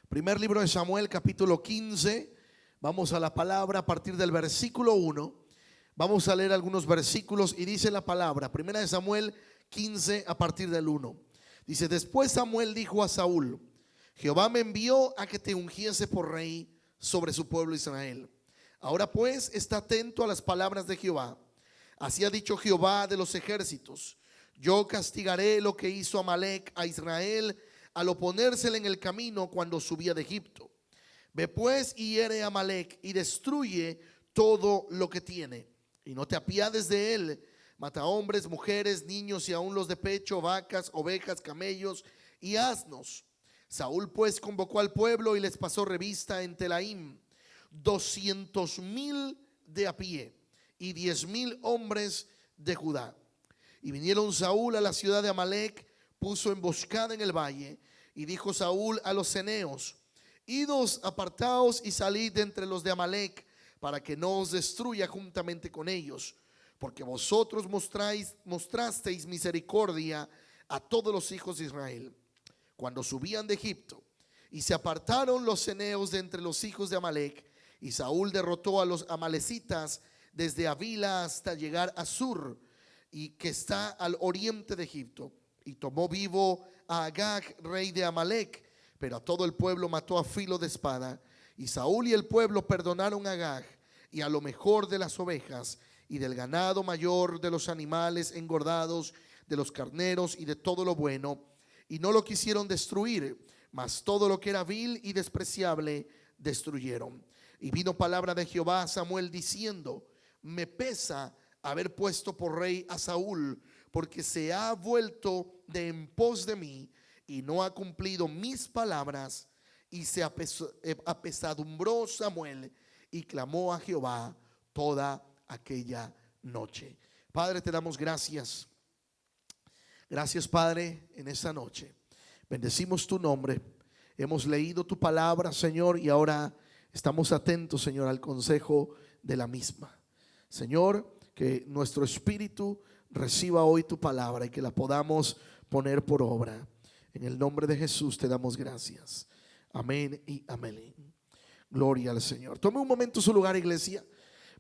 Primer libro de Samuel, capítulo 15. Vamos a la palabra a partir del versículo 1. Vamos a leer algunos versículos y dice la palabra, Primera de Samuel 15 a partir del 1. Dice: después Samuel dijo a Saúl: Jehová me envió a que te ungiese por rey sobre su pueblo Israel. Ahora pues, está atento a las palabras de Jehová. Así ha dicho Jehová de los ejércitos: yo castigaré lo que hizo Amalec a Israel al oponérsele en el camino cuando subía de Egipto. Ve pues y hiere a Amalec y destruye todo lo que tiene, y no te apiades de él. Mata hombres, mujeres, niños y aun los de pecho, vacas, ovejas, camellos y asnos. Saúl pues convocó al pueblo y les pasó revista en Telaim 200,000 de a pie y 10,000 hombres de Judá. Y vinieron Saúl a la ciudad de Amalec, puso emboscada en el valle, y dijo Saúl a los ceneos: idos, apartaos y salid de entre los de Amalec, para que no os destruya juntamente con ellos, porque vosotros mostrasteis misericordia a todos los hijos de Israel cuando subían de Egipto. Y se apartaron los ceneos de entre los hijos de Amalec, y Saúl derrotó a los amalecitas desde Avila hasta llegar a Sur, y que está al oriente de Egipto, y tomó vivo a Agag, rey de Amalec, pero a todo el pueblo mató a filo de espada. Y Saúl y el pueblo perdonaron a Agag y a lo mejor de las ovejas y del ganado mayor, de los animales engordados, de los carneros y de todo lo bueno, y no lo quisieron destruir, mas todo lo que era vil y despreciable destruyeron. Y vino palabra de Jehová a Samuel diciendo: me pesa haber puesto por rey a Saúl, porque se ha vuelto de en pos de mí y no ha cumplido mis palabras. Y se apesadumbró Samuel y clamó a Jehová toda aquella noche. Padre, te damos gracias. Gracias, Padre, en esta noche. Bendecimos tu nombre. Hemos leído tu palabra, Señor, y ahora estamos atentos, Señor, al consejo de la misma. Señor, que nuestro espíritu reciba hoy tu palabra y que la podamos poner por obra. En el nombre de Jesús te damos gracias. Amén y amén. Gloria al Señor. Tome un momento su lugar, iglesia.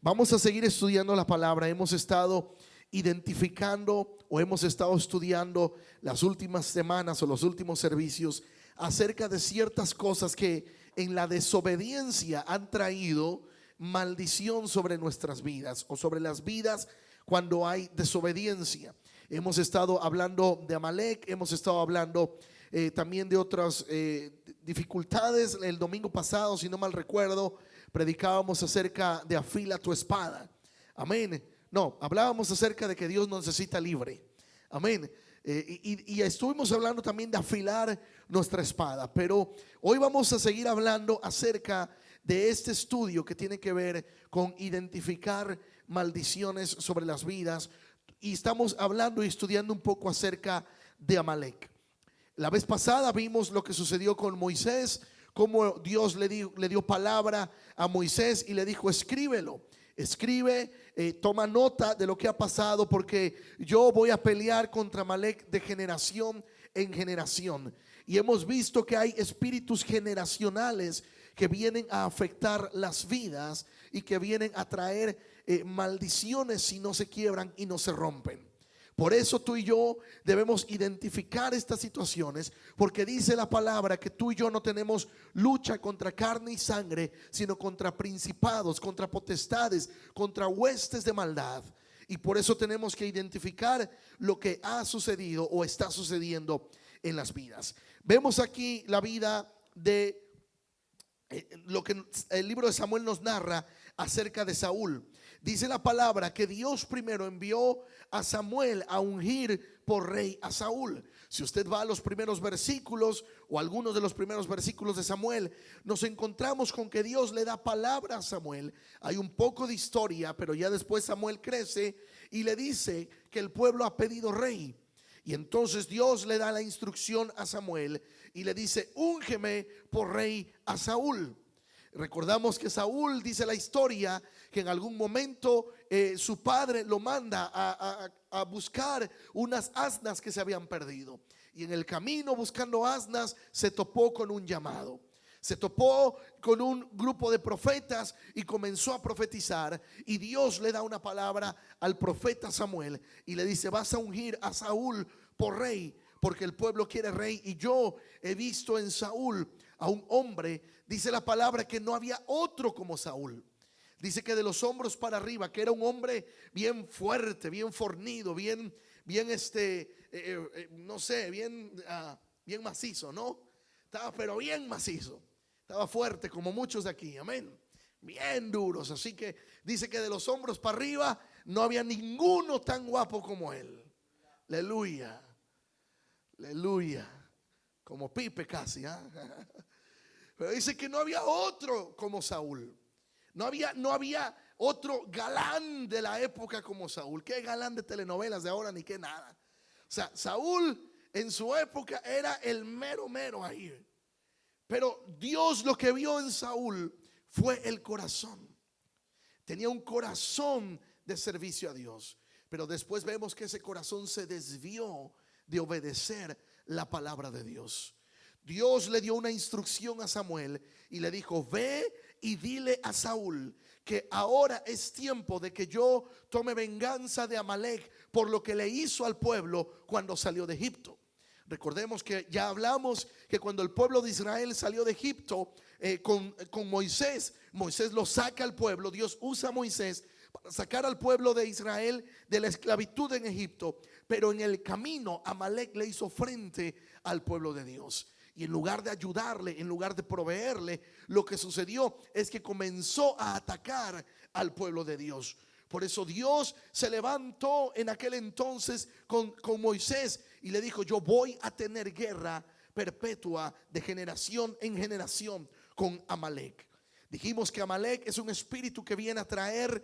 Vamos a seguir estudiando la palabra. Hemos estado identificando o hemos estado estudiando las últimas semanas o los últimos servicios acerca de ciertas cosas que en la desobediencia han traído maldición sobre nuestras vidas o sobre las vidas cuando hay desobediencia. Hemos estado hablando de Amalec, hemos estado hablando también de otras dificultades. El domingo pasado, si no mal recuerdo, predicábamos acerca de afila tu espada. Amén. No, hablábamos acerca de que Dios nos necesita libre. Amén. Y estuvimos hablando también de afilar nuestra espada. Pero hoy vamos a seguir hablando acerca de este estudio que tiene que ver con identificar maldiciones sobre las vidas. Y estamos hablando y estudiando un poco acerca de Amalec. La vez pasada vimos lo que sucedió con Moisés, cómo Dios le dio palabra a Moisés y le dijo: escríbelo, escribe, toma nota de lo que ha pasado, porque yo voy a pelear contra Amalec de generación en generación. Y hemos visto que hay espíritus generacionales que vienen a afectar las vidas y que vienen a traer maldiciones si no se quiebran y no se rompen. Por eso tú y yo debemos identificar estas situaciones, porque dice la palabra que tú y yo no tenemos lucha contra carne y sangre, sino contra principados, contra potestades, contra huestes de maldad. Y por eso tenemos que identificar lo que ha sucedido o está sucediendo en las vidas. Vemos aquí la vida de lo que el libro de Samuel nos narra acerca de Saúl. Dice la palabra que Dios primero envió a Samuel a ungir por rey a Saúl. Si usted va a los primeros versículos o algunos de los primeros versículos de Samuel, nos encontramos con que Dios le da palabra a Samuel. Hay un poco de historia, pero ya después Samuel crece y le dice que el pueblo ha pedido rey. Y entonces Dios le da la instrucción a Samuel y le dice: úngeme por rey a Saúl. Recordamos que Saúl, dice la historia, que en algún momento su padre lo manda a buscar unas asnas que se habían perdido. Y en el camino buscando asnas se topó con un llamado. Se topó con un grupo de profetas y comenzó a profetizar, y Dios le da una palabra al profeta Samuel y le dice: vas a ungir a Saúl por rey, porque el pueblo quiere rey, y yo he visto en Saúl a un hombre, dice la palabra, que no había otro como Saúl. Dice que de los hombros para arriba, que era un hombre bien fuerte, bien fornido, bien no sé, bien macizo, ¿no? Estaba pero bien macizo, estaba fuerte como muchos de aquí, amén, bien duros. Así que dice que de los hombros para arriba no había ninguno tan guapo como él. Aleluya, aleluya, como Pipe casi, ¿eh? Pero dice que no había otro como Saúl. No había otro galán de la época como Saúl. ¿Qué galán de telenovelas de ahora? Ni qué nada. O sea, Saúl en su época era el mero mero ahí. Pero Dios lo que vio en Saúl fue el corazón. Tenía un corazón de servicio a Dios. Pero después vemos que ese corazón se desvió de obedecer la palabra de Dios. Dios le dio una instrucción a Samuel y le dijo: ve y dile a Saúl que ahora es tiempo de que yo tome venganza de Amalek por lo que le hizo al pueblo cuando salió de Egipto. Recordemos que ya hablamos que cuando el pueblo de Israel salió de Egipto con Moisés, Moisés lo saca al pueblo. Dios usa a Moisés para sacar al pueblo de Israel de la esclavitud en Egipto, pero en el camino Amalek le hizo frente al pueblo de Dios. Y en lugar de ayudarle, en lugar de proveerle, lo que sucedió es que comenzó a atacar al pueblo de Dios. Por eso Dios se levantó en aquel entonces con Moisés y le dijo: yo voy a tener guerra perpetua de generación en generación con Amalek. Dijimos que Amalek es un espíritu que viene a traer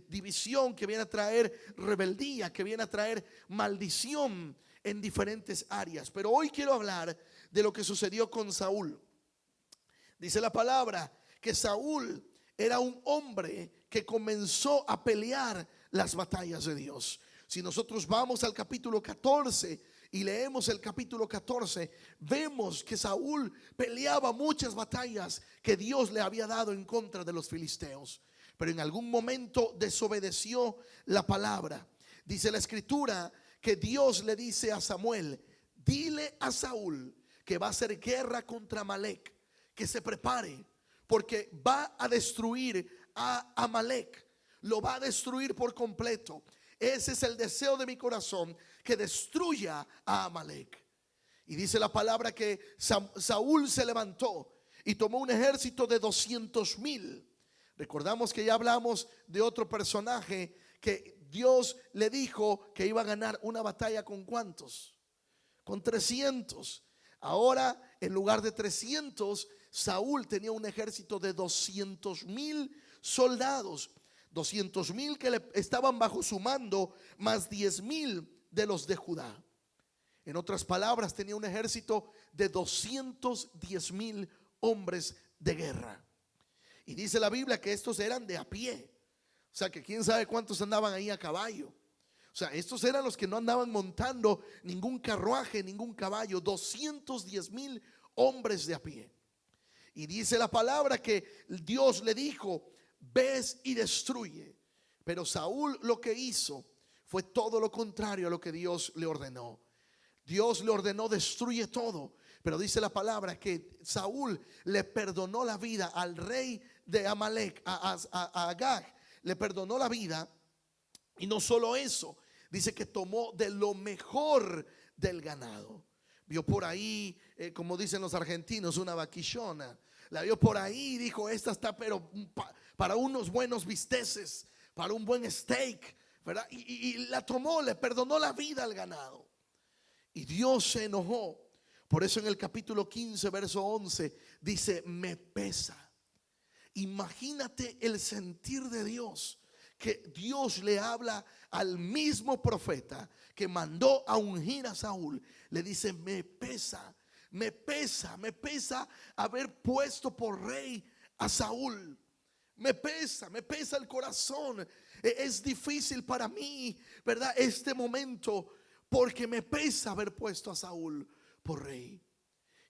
división, que viene a traer rebeldía, que viene a traer maldición en diferentes áreas. Pero hoy quiero hablar de lo que sucedió con Saúl. Dice la palabra que Saúl era un hombre que comenzó a pelear las batallas de Dios. Si nosotros vamos al capítulo 14 y leemos el capítulo 14, vemos que Saúl peleaba muchas batallas que Dios le había dado en contra de los filisteos, pero en algún momento desobedeció la palabra. Dice la escritura que Dios le dice a Samuel: dile a Saúl que va a hacer guerra contra Amalek, que se prepare, porque va a destruir a Amalek, lo va a destruir por completo. Ese es el deseo de mi corazón, que destruya a Amalek. Y dice la palabra que Saúl se levantó y tomó un ejército de 200,000. Recordamos que ya hablamos de otro personaje que Dios le dijo que iba a ganar una batalla con ¿cuántos? Con 300. Ahora, en lugar de 300, Saúl tenía un ejército de 200,000 soldados. 200,000 que estaban bajo su mando, más 10,000 de los de Judá. En otras palabras, tenía un ejército de 210,000 hombres de guerra. Y dice la Biblia que estos eran de a pie. O sea, que quién sabe cuántos andaban ahí a caballo. O sea, estos eran los que no andaban montando ningún carruaje, ningún caballo. 210,000 hombres de a pie. Y dice la palabra que Dios le dijo: ves y destruye. Pero Saúl lo que hizo fue todo lo contrario a lo que Dios le ordenó. Dios le ordenó: destruye todo. Pero dice la palabra que Saúl le perdonó la vida al rey de Amalek, a Agag. Le perdonó la vida. Y no solo eso, dice que tomó de lo mejor del ganado. Vio por ahí, como dicen los argentinos, una vaquillona. La vio por ahí y dijo: esta está pero para unos buenos bisteces, para un buen steak, ¿verdad? Y la tomó, le perdonó la vida al ganado. Y Dios se enojó. Por eso en el capítulo 15, verso 11, dice: me pesa. Imagínate el sentir de Dios, que Dios le habla al mismo profeta que mandó a ungir a Saúl. Le dice: me pesa, me pesa, me pesa haber puesto por rey a Saúl. Me pesa el corazón. Es difícil para mí, ¿verdad?, este momento, porque me pesa haber puesto a Saúl por rey.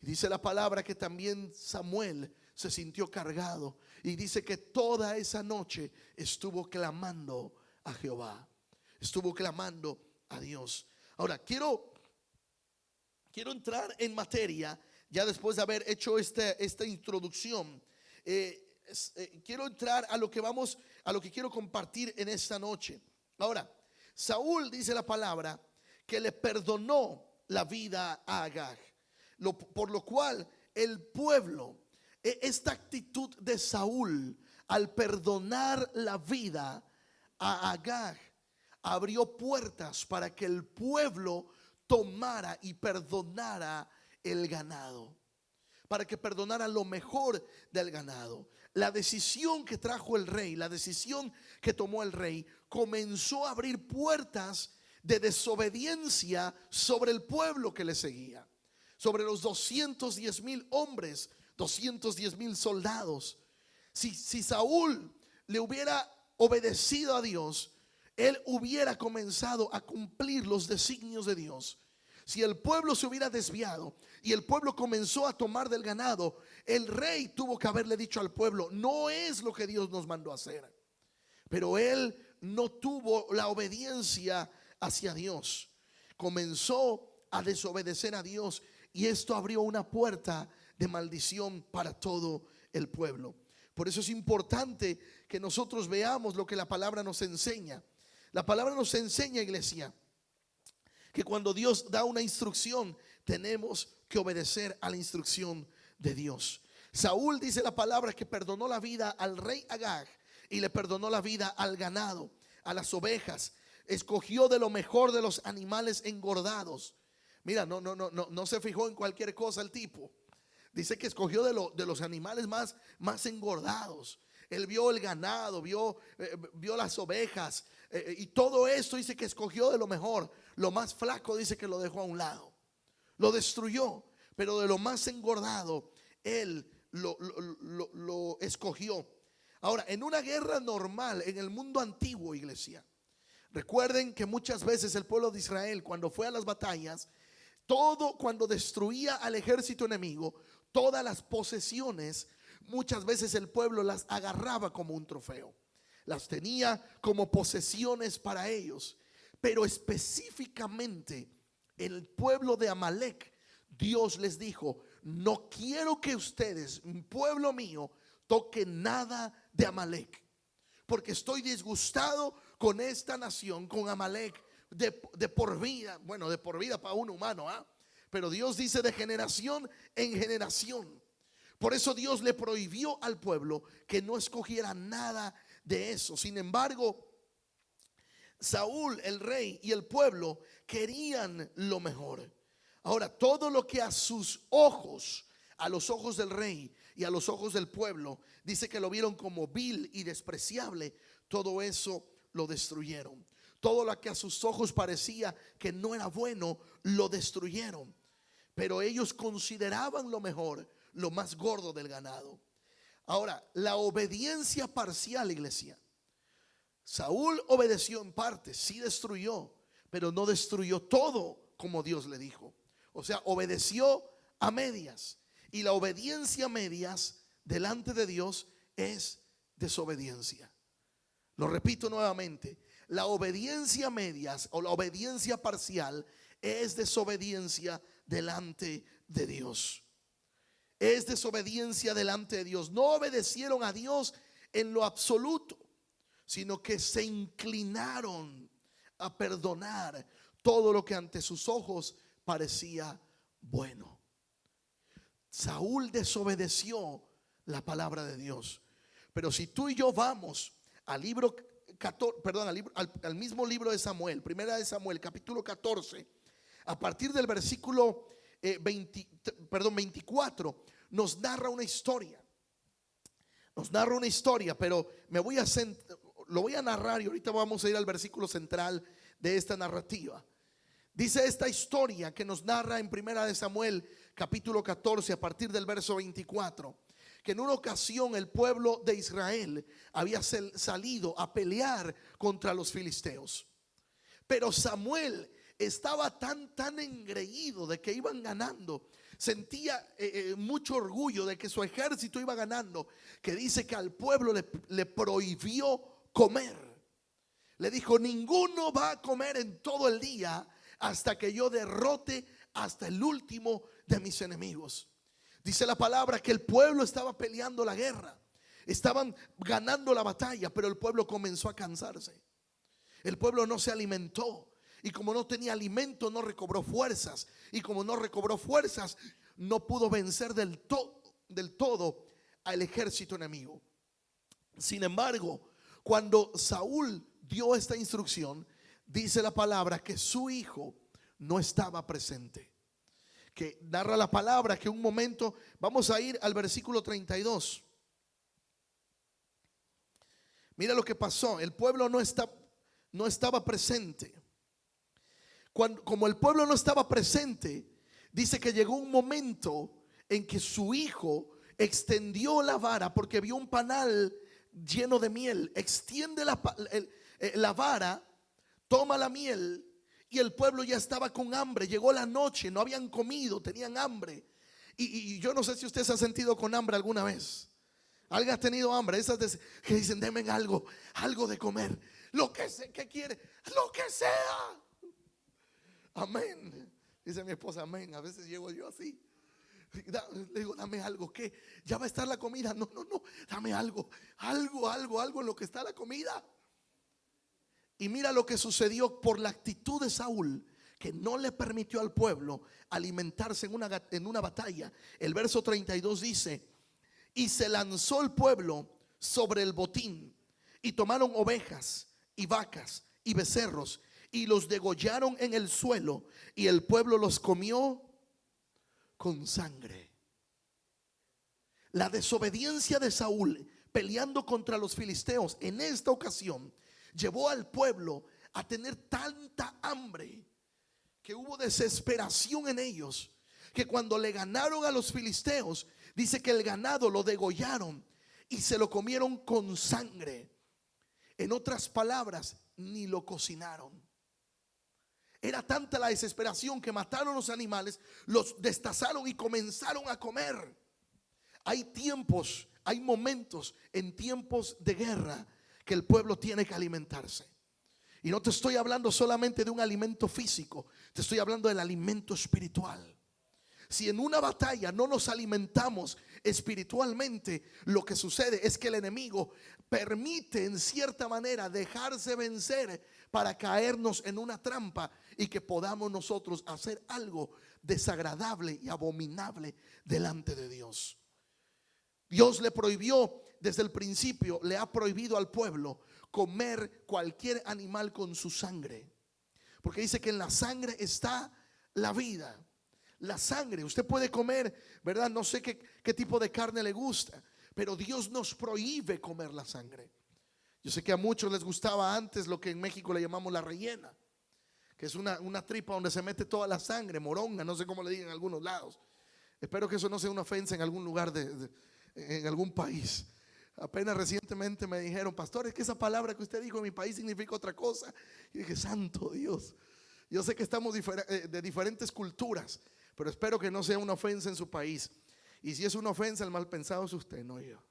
Dice la palabra que también Samuel se sintió cargado y dice que toda esa noche estuvo clamando a Jehová, estuvo clamando a Dios. Ahora quiero entrar en materia ya después de haber hecho esta introducción. Quiero entrar a lo que quiero compartir en esta noche. Ahora, Saúl, dice la palabra, que le perdonó la vida a Agag, por lo cual el pueblo, esta actitud de Saúl al perdonar la vida a Agag, abrió puertas para que el pueblo tomara y perdonara el ganado, para que perdonara lo mejor del ganado. La decisión que trajo el rey, la decisión que tomó el rey, comenzó a abrir puertas de desobediencia sobre el pueblo que le seguía, sobre los 210,000 hombres, 210,000 soldados. Si Saúl le hubiera obedecido a Dios, él hubiera comenzado a cumplir los designios de Dios. Si el pueblo se hubiera desviado y el pueblo comenzó a tomar del ganado, el rey tuvo que haberle dicho al pueblo: no es lo que Dios nos mandó a hacer. Pero él no tuvo la obediencia hacia Dios, comenzó a desobedecer a Dios, y esto abrió una puerta de maldición para todo el pueblo. Por eso es importante que nosotros veamos lo que la palabra nos enseña. La palabra nos enseña, iglesia, que cuando Dios da una instrucción, tenemos que obedecer a la instrucción de Dios. Saúl, dice la palabra, que perdonó la vida al rey Agag y le perdonó la vida al ganado, a las ovejas. Escogió de lo mejor de los animales engordados. Mira, no se fijó en cualquier cosa el tipo. Dice que escogió de los animales más engordados. Él vio el ganado, vio las ovejas, y todo esto dice que escogió de lo mejor. Lo más flaco dice que lo dejó a un lado, lo destruyó, pero de lo más engordado él lo escogió. Ahora, en una guerra normal, en el mundo antiguo, iglesia, recuerden que muchas veces el pueblo de Israel, cuando fue a las batallas, cuando destruía al ejército enemigo, todas las posesiones, muchas veces el pueblo las agarraba como un trofeo, las tenía como posesiones para ellos. Pero específicamente el pueblo de Amalek, Dios les dijo: no quiero que ustedes, pueblo mío, toquen nada de Amalek, porque estoy disgustado con esta nación, con Amalek, de por vida. Bueno, de por vida para un humano, pero Dios dice de generación en generación. Por eso Dios le prohibió al pueblo que no escogiera nada de eso. Sin embargo, Saúl, el rey, y el pueblo querían lo mejor. Ahora, todo lo que a sus ojos, a los ojos del rey y a los ojos del pueblo, dice que lo vieron como vil y despreciable, todo eso lo destruyeron. Todo lo que a sus ojos parecía que no era bueno, lo destruyeron. Pero ellos consideraban lo mejor, lo más gordo del ganado. Ahora, la obediencia parcial, iglesia. Saúl obedeció en parte, sí destruyó, pero no destruyó todo como Dios le dijo. O sea, obedeció a medias. Y la obediencia a medias delante de Dios es desobediencia. Lo repito nuevamente: la obediencia a medias o la obediencia parcial es desobediencia delante de Dios. Es desobediencia delante de Dios. No obedecieron a Dios en lo absoluto, sino que se inclinaron a perdonar todo lo que ante sus ojos parecía bueno. Saúl desobedeció la palabra de Dios. Pero si tú y yo vamos al libro 14, al mismo libro de Samuel, primera de Samuel, capítulo 14, a partir del versículo 24, nos narra una historia. Pero lo voy a narrar y ahorita vamos a ir al versículo central de esta narrativa. Dice esta historia que nos narra en primera de Samuel, capítulo 14, a partir del verso 24, que en una ocasión el pueblo de Israel había salido a pelear contra los filisteos. Pero Samuel estaba tan engreído de que iban ganando, sentía mucho orgullo de que su ejército iba ganando, que dice que al pueblo le prohibió comer. Le dijo: ninguno va a comer en todo el día hasta que yo derrote hasta el último de mis enemigos. Dice la palabra que el pueblo estaba peleando la guerra, estaban ganando la batalla, pero el pueblo comenzó a cansarse. El pueblo no se alimentó, y como no tenía alimento, no recobró fuerzas, y como no recobró fuerzas, no pudo vencer del todo al ejército enemigo. Sin embargo, cuando Saúl dio esta instrucción, dice la palabra que su hijo no estaba presente. Que narra la palabra que un momento, vamos a ir al versículo 32. Mira lo que pasó. El pueblo no estaba presente. Como el pueblo no estaba presente, dice que llegó un momento en que su hijo extendió la vara porque vio un panal lleno de miel. Extiende la vara, toma la miel, y el pueblo ya estaba con hambre. Llegó la noche, no habían comido, tenían hambre. Y yo no sé si usted se ha sentido con hambre alguna vez. ¿Alguien ha tenido hambre? Esas que dicen: denme algo de comer. Lo que sea, ¿qué quiere? Lo que sea. Amén. Dice mi esposa: amén. A veces llego yo así. Le digo: dame algo. ¿Qué? ¿Ya va a estar la comida? No. Dame algo en lo que está la comida. Y mira lo que sucedió por la actitud de Saúl, que no le permitió al pueblo alimentarse en una batalla. El verso 32 dice: y se lanzó el pueblo sobre el botín, y tomaron ovejas y vacas y becerros, y los degollaron en el suelo, y el pueblo los comió con sangre. La desobediencia de Saúl peleando contra los filisteos en esta ocasión llevó al pueblo a tener tanta hambre que hubo desesperación en ellos, que cuando le ganaron a los filisteos, dice que el ganado lo degollaron y se lo comieron con sangre. En otras palabras, ni lo cocinaron. Era tanta la desesperación que mataron los animales, los destazaron y comenzaron a comer. Hay tiempos, hay momentos en tiempos de guerra que el pueblo tiene que alimentarse. Y no te estoy hablando solamente de un alimento físico, te estoy hablando del alimento espiritual. Si en una batalla no nos alimentamos espiritualmente, lo que sucede es que el enemigo permite en cierta manera dejarse vencer para caernos en una trampa y que podamos nosotros hacer algo desagradable y abominable delante de Dios. Dios le prohibió desde el principio, le ha prohibido al pueblo comer cualquier animal con su sangre, porque dice que en la sangre está la vida. La sangre, usted puede comer, ¿verdad? No sé qué tipo de carne le gusta, pero Dios nos prohíbe comer la sangre. Yo sé que a muchos les gustaba antes lo que en México le llamamos la rellena, que es una tripa donde se mete toda la sangre, moronga, no sé cómo le digan en algunos lados. Espero que eso no sea una ofensa en algún lugar en algún país. Apenas recientemente me dijeron: pastor, es que esa palabra que usted dijo en mi país significa otra cosa. Y dije: santo Dios, yo sé que estamos de diferentes culturas, pero espero que no sea una ofensa en su país. Y si es una ofensa, el mal pensado es usted, no yo.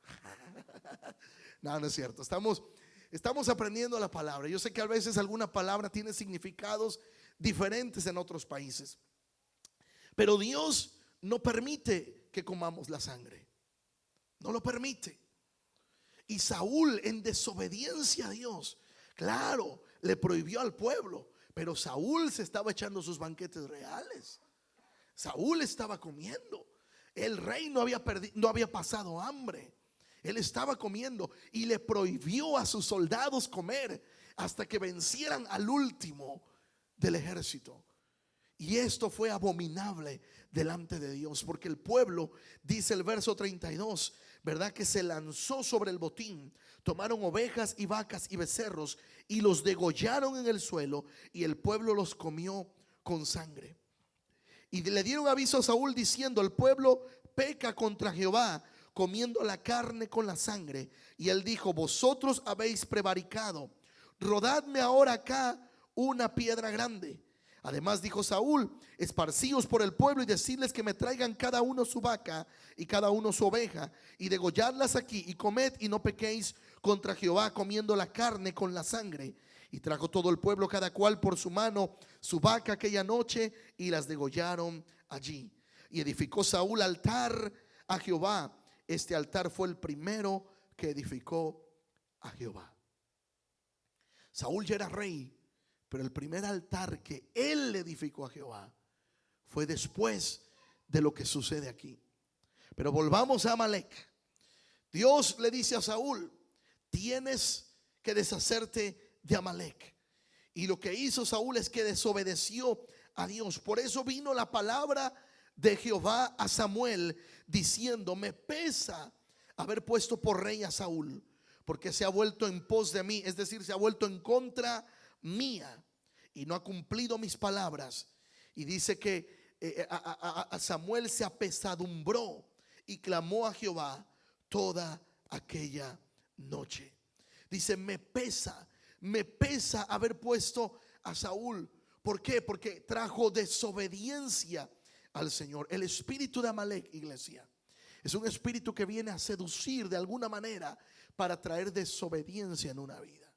No, no es cierto. Estamos aprendiendo la palabra. Yo sé que a veces alguna palabra tiene significados diferentes en otros países, pero Dios no permite que comamos la sangre. No lo permite. Y Saúl, en desobediencia a Dios, claro, le prohibió al pueblo, pero Saúl se estaba echando sus banquetes reales. Saúl estaba comiendo. El rey no había pasado hambre. Él estaba comiendo y le prohibió a sus soldados comer hasta que vencieran al último del ejército. Y esto fue abominable delante de Dios, porque el pueblo, dice el verso 32, ¿verdad? Que se lanzó sobre el botín, tomaron ovejas y vacas y becerros y los degollaron en el suelo, y el pueblo los comió con sangre. Y le dieron aviso a Saúl diciendo: el pueblo peca contra Jehová, comiendo la carne con la sangre. Y él dijo: vosotros habéis prevaricado, rodadme ahora acá una piedra grande. Además dijo Saúl: esparcíos por el pueblo y decidles que me traigan cada uno su vaca y cada uno su oveja, y degolladlas aquí, y comed y no pequéis contra Jehová comiendo la carne con la sangre. Y trajo todo el pueblo cada cual por su mano su vaca aquella noche, y las degollaron allí. Y edificó Saúl altar a Jehová. Este altar fue el primero que edificó a Jehová. Saúl ya era rey, pero el primer altar que él le edificó a Jehová fue después de lo que sucede aquí. Pero volvamos a Amalek. Dios le dice a Saúl: tienes que deshacerte de Amalek. Y lo que hizo Saúl es que desobedeció a Dios. Por eso vino la palabra de Jehová a Samuel diciendo: me pesa haber puesto por rey a Saúl, porque se ha vuelto en pos de mí, es decir, se ha vuelto en contra mía y no ha cumplido mis palabras. Y dice que a Samuel se apesadumbró y clamó a Jehová toda aquella noche. Dice: me pesa haber puesto a Saúl. ¿Por qué? Porque trajo desobediencia al Señor. El espíritu de Amalek, iglesia, es un espíritu que viene a seducir de alguna manera para traer desobediencia en una vida.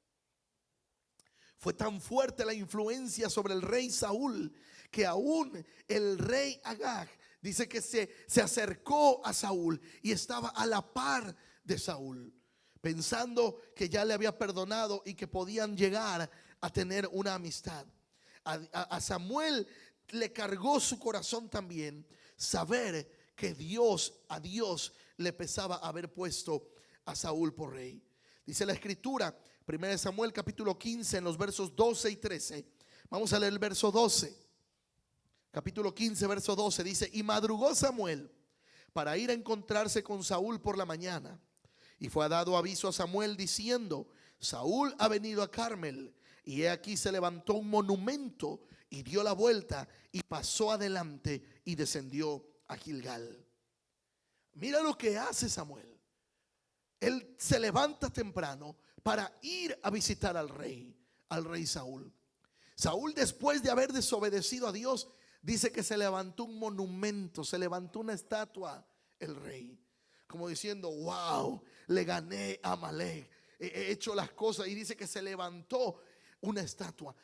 Fue tan fuerte la influencia sobre el rey Saúl que aún el rey Agag dice que se acercó a Saúl y estaba a la par de Saúl, pensando que ya le había perdonado y que podían llegar a tener una amistad. A Samuel le cargó su corazón también saber que a Dios le pesaba haber puesto a Saúl por rey. Dice la escritura, 1 Samuel capítulo 15, en los versos 12 y 13. Vamos a leer el verso 12. Capítulo 15, verso 12 dice: y madrugó Samuel para ir a encontrarse con Saúl por la mañana, y fue dado aviso a Samuel diciendo: Saúl ha venido a Carmel. Y he aquí se levantó un monumento y dio la vuelta y pasó adelante y descendió a Gilgal. Mira lo que hace Samuel. Él se levanta temprano para ir a visitar al rey Saúl. Saúl, después de haber desobedecido a Dios, dice que se levantó un monumento, se levantó una estatua el rey, como diciendo: wow, le gané a Amalek, he hecho las cosas. Y dice que se levantó una estatua.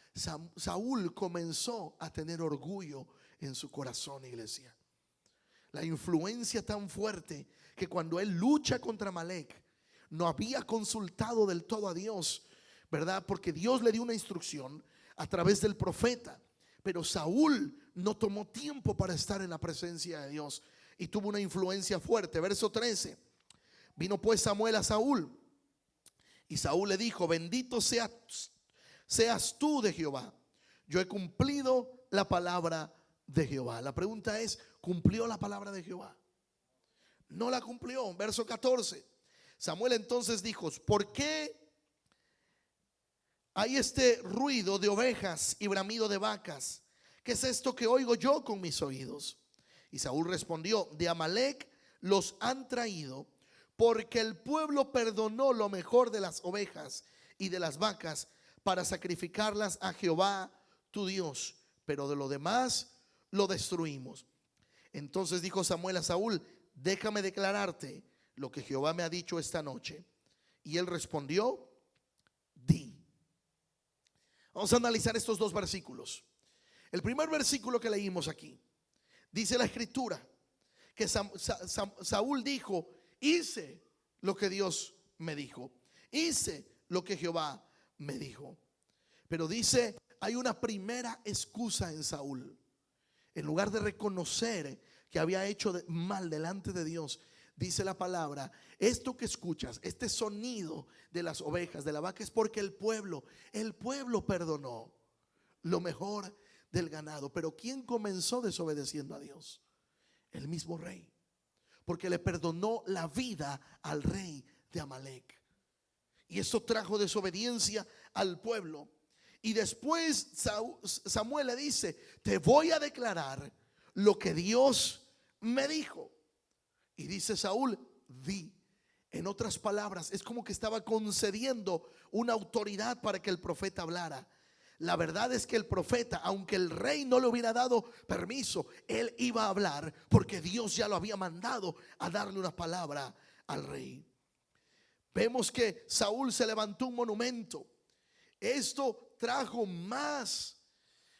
Saúl comenzó a tener orgullo en su corazón, iglesia. La influencia tan fuerte que cuando él lucha contra Amalek no había consultado del todo a Dios, ¿verdad? Porque Dios le dio una instrucción a través del profeta, pero Saúl no tomó tiempo para estar en la presencia de Dios y tuvo una influencia fuerte. Verso 13. Vino pues Samuel a Saúl, y Saúl le dijo: bendito seas tú de Jehová, yo he cumplido la palabra de Jehová. La pregunta es: ¿cumplió la palabra de Jehová? No la cumplió. Verso 14. Samuel entonces dijo: ¿por qué hay este ruido de ovejas y bramido de vacas? ¿Qué es esto que oigo yo con mis oídos? Y Saúl respondió: de Amalek los han traído, porque el pueblo perdonó lo mejor de las ovejas y de las vacas para sacrificarlas a Jehová tu Dios, pero de lo demás lo destruimos. Entonces dijo Samuel a Saúl: déjame declararte lo que Jehová me ha dicho esta noche. Y él respondió: di. Vamos a analizar estos dos versículos. El primer versículo que leímos aquí, dice la escritura que Saúl dijo: hice lo que Dios me dijo, hice lo que Jehová me dijo. Pero dice, hay una primera excusa en Saúl. En lugar de reconocer que había hecho mal delante de Dios, dice la palabra: esto que escuchas, este sonido de las ovejas, de la vaca, es porque el pueblo perdonó lo mejor del ganado. Pero ¿quién comenzó desobedeciendo a Dios? El mismo rey, porque le perdonó la vida al rey de Amalek. Y eso trajo desobediencia al pueblo. Y después Samuel le dice: te voy a declarar lo que Dios me dijo. Y dice Saúl: di. En otras palabras, es como que estaba concediendo una autoridad para que el profeta hablara. La verdad es que el profeta, aunque el rey no le hubiera dado permiso, él iba a hablar porque Dios ya lo había mandado a darle una palabra al rey. Vemos que Saúl se levantó un monumento. Esto trajo más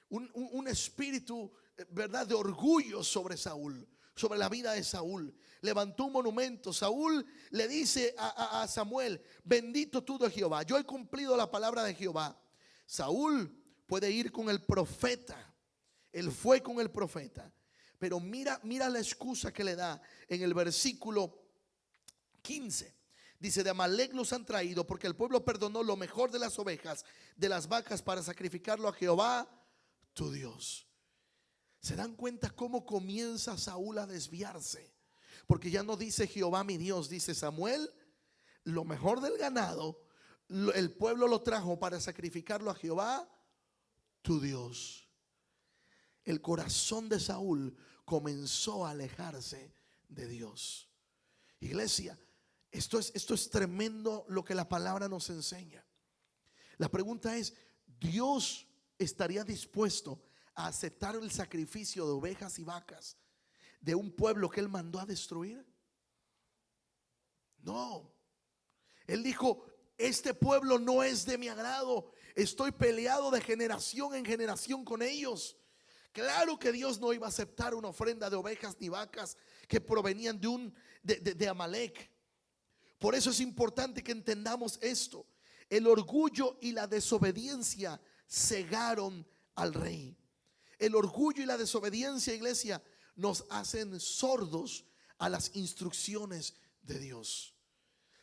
un espíritu, ¿verdad?, de orgullo sobre Saúl, sobre la vida de Saúl. Levantó un monumento. Saúl le dice a Samuel: bendito tú de Jehová, yo he cumplido la palabra de Jehová. Saúl puede ir con el profeta. Él fue con el profeta. Pero mira la excusa que le da en el versículo 15. Dice: de Amalec los han traído porque el pueblo perdonó lo mejor de las ovejas, de las vacas, para sacrificarlo a Jehová tu Dios. ¿Se dan cuenta cómo comienza Saúl a desviarse? Porque ya no dice Jehová mi Dios, dice Samuel, lo mejor del ganado, el pueblo lo trajo para sacrificarlo a Jehová tu Dios. El corazón de Saúl comenzó a alejarse de Dios. Iglesia, esto es tremendo lo que la palabra nos enseña. La pregunta es: ¿Dios estaría dispuesto a aceptar el sacrificio de ovejas y vacas de un pueblo que él mandó a destruir? No. Él dijo: este pueblo no es de mi agrado, estoy peleado de generación en generación con ellos. Claro que Dios no iba a aceptar una ofrenda de ovejas ni vacas que provenían de Amalek. Por eso es importante que entendamos esto. El orgullo y la desobediencia cegaron al rey. El orgullo y la desobediencia, iglesia, nos hacen sordos a las instrucciones de Dios.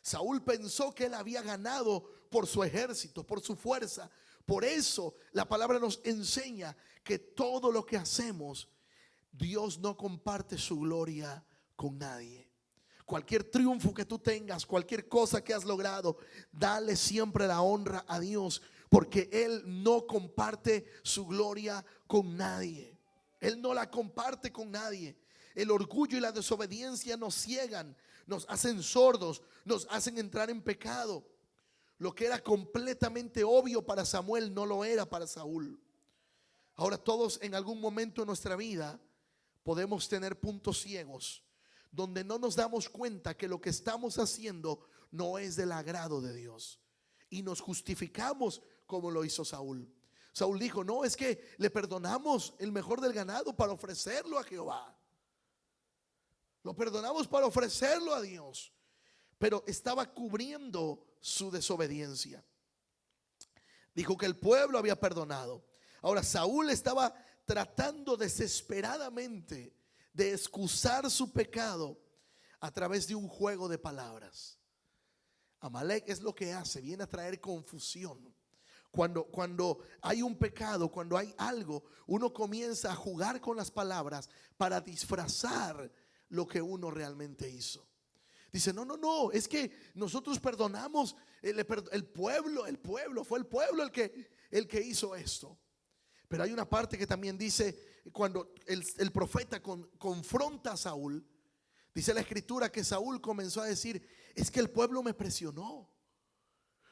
Saúl pensó que él había ganado por su ejército, por su fuerza. Por eso la palabra nos enseña que todo lo que hacemos, Dios no comparte su gloria con nadie. Cualquier triunfo que tú tengas, cualquier cosa que has logrado, dale siempre la honra a Dios, porque Él no comparte su gloria con nadie. Él no la comparte con nadie. El orgullo y la desobediencia nos ciegan, nos hacen sordos, nos hacen entrar en pecado. Lo que era completamente obvio para Samuel no lo era para Saúl. Ahora, todos en algún momento de nuestra vida podemos tener puntos ciegos donde no nos damos cuenta que lo que estamos haciendo no es del agrado de Dios, y nos justificamos como lo hizo Saúl. Saúl dijo: no, es que le perdonamos el mejor del ganado para ofrecerlo a Jehová. Lo perdonamos para ofrecerlo a Dios, pero estaba cubriendo su desobediencia. Dijo que el pueblo había perdonado. Ahora, Saúl estaba tratando desesperadamente de excusar su pecado a través de un juego de palabras. Amalek es lo que hace, viene a traer confusión. Cuando hay un pecado, cuando hay algo, uno comienza a jugar con las palabras para disfrazar lo que uno realmente hizo. Dice: no, es que nosotros perdonamos el pueblo, fue el pueblo el que hizo esto. Pero hay una parte que también dice, cuando el profeta confronta a Saúl, dice la escritura que Saúl comenzó a decir: es que el pueblo me presionó.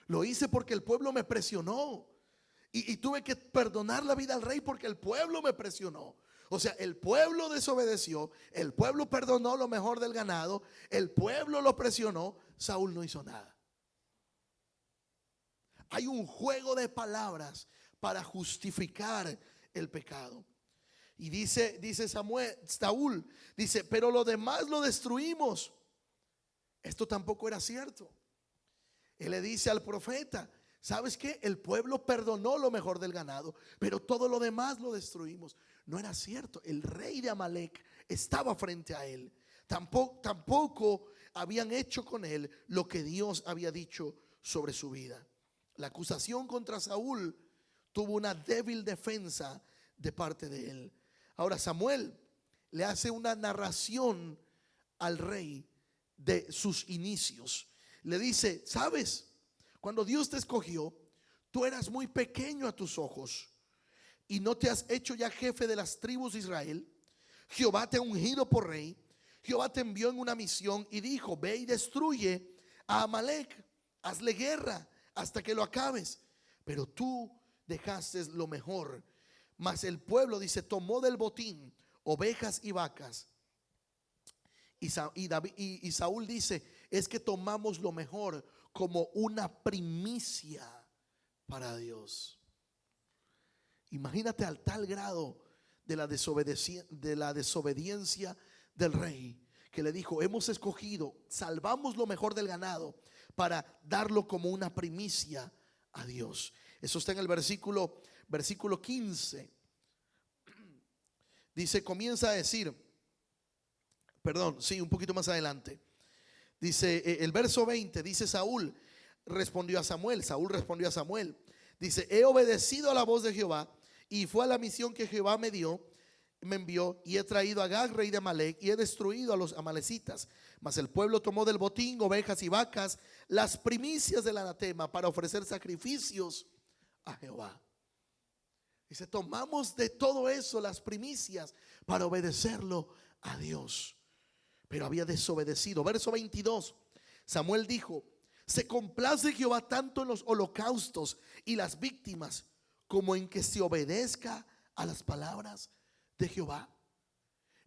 Lo hice porque el pueblo me presionó. Y tuve que perdonar la vida al rey porque el pueblo me presionó. O sea, el pueblo desobedeció, el pueblo perdonó lo mejor del ganado, el pueblo lo presionó, Saúl no hizo nada. Hay un juego de palabras para justificar el pecado. Y dice Saúl, dice: pero lo demás lo destruimos. Esto tampoco era cierto. Él le dice al profeta: ¿sabes qué? El pueblo perdonó lo mejor del ganado, pero todo lo demás lo destruimos. No era cierto. El rey de Amalek estaba frente a él. Tampoco habían hecho con él lo que Dios había dicho sobre su vida. La acusación contra Saúl tuvo una débil defensa de parte de él. Ahora, Samuel le hace una narración al rey de sus inicios. Le dice: ¿sabes? Cuando Dios te escogió, tú eras muy pequeño a tus ojos y no te has hecho ya jefe de las tribus de Israel. Jehová te ha ungido por rey. Jehová te envió en una misión y dijo: ve y destruye a Amalek, hazle guerra hasta que lo acabes. Pero tú dejaste lo mejor. Mas el pueblo, dice, tomó del botín ovejas y vacas. Y Saúl dice, es que tomamos lo mejor como una primicia para Dios. Imagínate al tal grado de la desobediencia del rey, que le dijo, hemos escogido, salvamos lo mejor del ganado para darlo como una primicia a Dios. Eso está en el versículo 15. Dice, comienza a decir, perdón, sí, un poquito más adelante. Dice el verso 20, dice Saúl respondió a Samuel, dice, he obedecido a la voz de Jehová y fue a la misión que Jehová me envió, y he traído a Agag, rey de Amalec, y he destruido a los amalecitas. Mas el pueblo tomó del botín ovejas y vacas, las primicias del anatema, para ofrecer sacrificios a Jehová. Dice, tomamos de todo eso las primicias para obedecerlo a Dios. Pero había desobedecido. Verso 22, Samuel dijo, se complace Jehová tanto en los holocaustos y las víctimas, como en que se obedezca a las palabras de Jehová.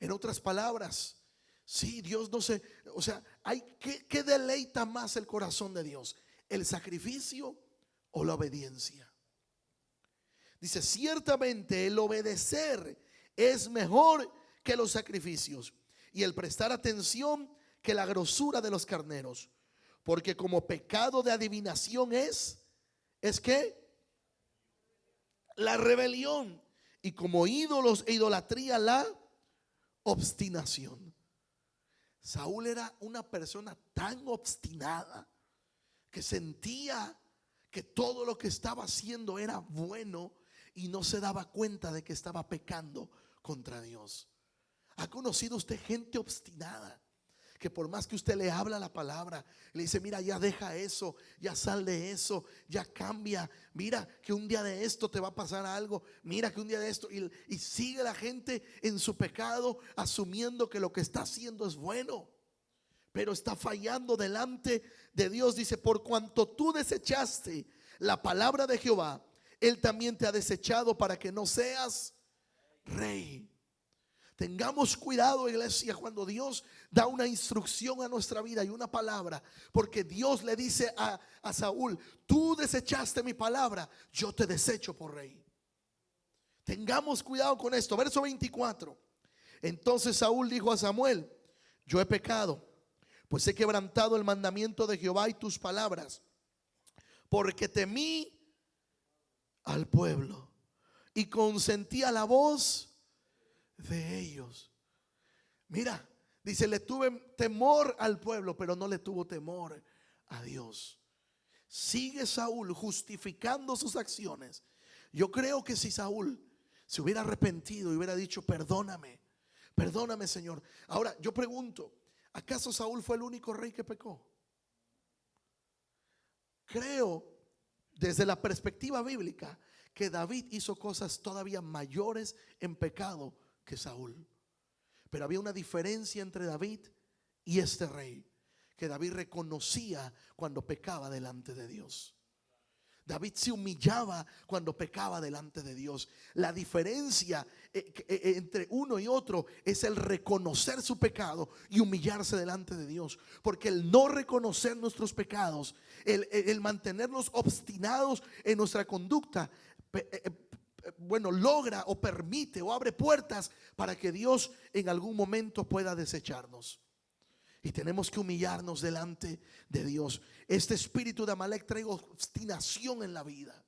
En otras palabras, sí, Dios no se, o sea, ¿qué deleita más el corazón de Dios? ¿El sacrificio o la obediencia? Dice, ciertamente el obedecer es mejor que los sacrificios, y el prestar atención que la grosura de los carneros, porque como pecado de adivinación es que la rebelión, y como ídolos e idolatría la obstinación. Saúl era una persona tan obstinada que sentía que todo lo que estaba haciendo era bueno y no se daba cuenta de que estaba pecando contra Dios. ¿Ha conocido usted gente obstinada que por más que usted le habla la palabra, le dice, mira, ya deja eso, ya sal de eso, ya cambia, mira que un día de esto te va a pasar algo, mira que un día de esto, y sigue la gente en su pecado, asumiendo que lo que está haciendo es bueno, pero está fallando delante de Dios? Dice, por cuanto tú desechaste la palabra de Jehová, Él también te ha desechado para que no seas rey. Tengamos cuidado, iglesia, cuando Dios da una instrucción a nuestra vida y una palabra, porque Dios le dice a Saúl, tú desechaste mi palabra, yo te desecho por rey. Tengamos cuidado con esto. Verso 24. Entonces Saúl dijo a Samuel, yo he pecado, pues he quebrantado el mandamiento de Jehová y tus palabras, porque temí al pueblo y consentí a la voz de ellos. Mira, dice, le tuve temor al pueblo, pero no le tuvo temor a Dios. Sigue Saúl justificando sus acciones. Yo creo que si Saúl se hubiera arrepentido y hubiera dicho, perdóname, Señor. Ahora yo pregunto, ¿acaso Saúl fue el único rey que pecó? Creo, desde la perspectiva bíblica, que David hizo cosas todavía mayores en pecado que Saúl. Pero había una diferencia entre David y este rey, que David reconocía cuando pecaba delante de Dios. David se humillaba cuando pecaba delante de Dios. La diferencia entre uno y otro es el reconocer su pecado y humillarse delante de Dios. Porque el no reconocer nuestros pecados, el mantenernos obstinados en nuestra conducta, bueno, logra o permite o abre puertas para que Dios en algún momento pueda desecharnos. Y tenemos que humillarnos delante de Dios. Este espíritu de Amalek trae obstinación en la vida.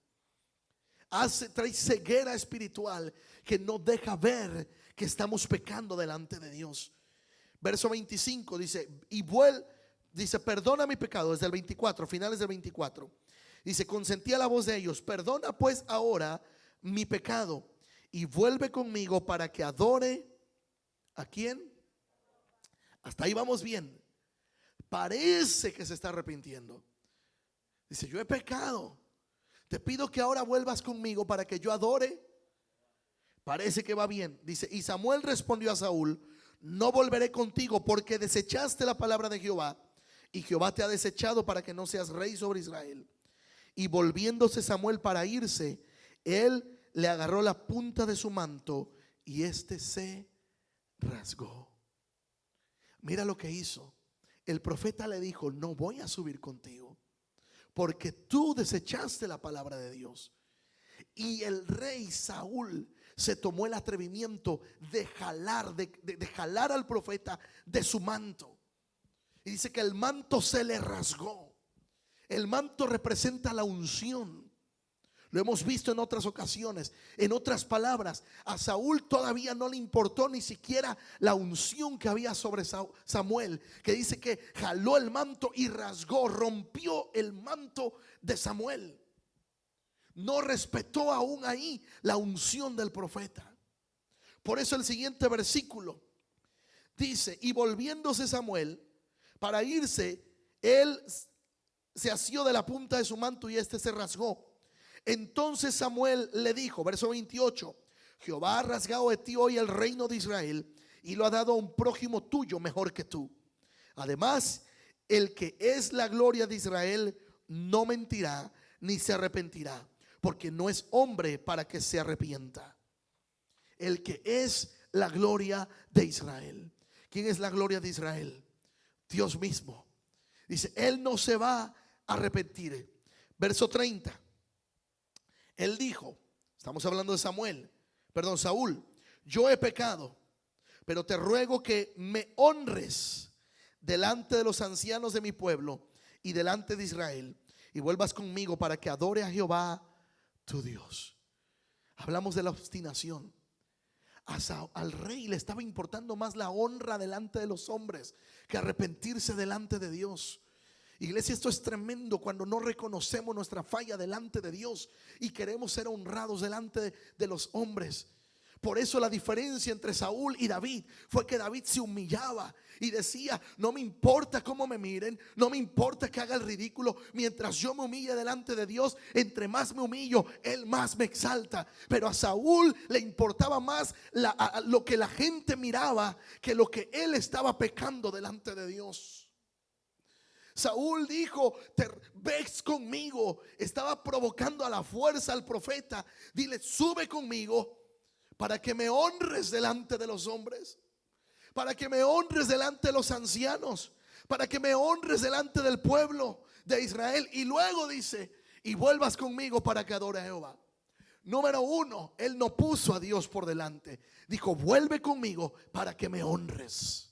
Trae ceguera espiritual que no deja ver que estamos pecando delante de Dios. Verso 25 dice, dice, perdona mi pecado, desde el 24, finales del 24. Dice, consentí a la voz de ellos, perdona pues ahora mi pecado y vuelve conmigo para que adore. ¿A quién? Hasta ahí vamos bien. Parece que se está arrepintiendo. Dice, yo he pecado, te pido que ahora vuelvas conmigo para que yo adore. Parece que va bien. Dice, y Samuel respondió a Saúl, no volveré contigo porque desechaste la palabra de Jehová y Jehová te ha desechado para que no seas rey sobre Israel. Y volviéndose Samuel para irse, Él le agarró la punta de su manto y éste se rasgó. Mira lo que hizo. El profeta le dijo: no voy a subir contigo, porque tú desechaste la palabra de Dios. Y el rey Saúl se tomó el atrevimiento de jalar al profeta de su manto. Y dice que el manto se le rasgó. El manto representa la unción. Lo hemos visto en otras ocasiones. En otras palabras, a Saúl todavía no le importó ni siquiera la unción que había sobre Samuel, que dice que jaló el manto y rasgó, rompió el manto de Samuel. No respetó aún ahí la unción del profeta. Por eso el siguiente versículo dice: y volviéndose Samuel para irse, él se asió de la punta de su manto y este se rasgó. Entonces Samuel le dijo, verso 28: Jehová ha rasgado de ti hoy el reino de Israel y lo ha dado a un prójimo tuyo mejor que tú. Además, el que es la gloria de Israel no mentirá ni se arrepentirá, porque no es hombre para que se arrepienta. El que es la gloria de Israel. ¿Quién es la gloria de Israel? Dios mismo. Dice, Él no se va a arrepentir. Verso 30. Él dijo, estamos hablando de Saúl: yo he pecado, pero te ruego que me honres delante de los ancianos de mi pueblo y delante de Israel, y vuelvas conmigo para que adore a Jehová tu Dios. Hablamos de la obstinación. Al rey le estaba importando más la honra delante de los hombres que arrepentirse delante de Dios. Iglesia, esto es tremendo cuando no reconocemos nuestra falla delante de Dios y queremos ser honrados delante de los hombres. Por eso la diferencia entre Saúl y David fue que David se humillaba y decía: no me importa cómo me miren, no me importa que haga el ridículo, mientras yo me humille delante de Dios, entre más me humillo, Él más me exalta. Pero a Saúl le importaba más lo que la gente miraba que lo que él estaba pecando delante de Dios. Saúl dijo: ves conmigo. Estaba provocando a la fuerza al profeta. Dile: sube conmigo para que me honres delante de los hombres, para que me honres delante de los ancianos, para que me honres delante del pueblo de Israel. Y luego dice: y vuelvas conmigo para que adore a Jehová. Número uno, él no puso a Dios por delante. Dijo: vuelve conmigo para que me honres.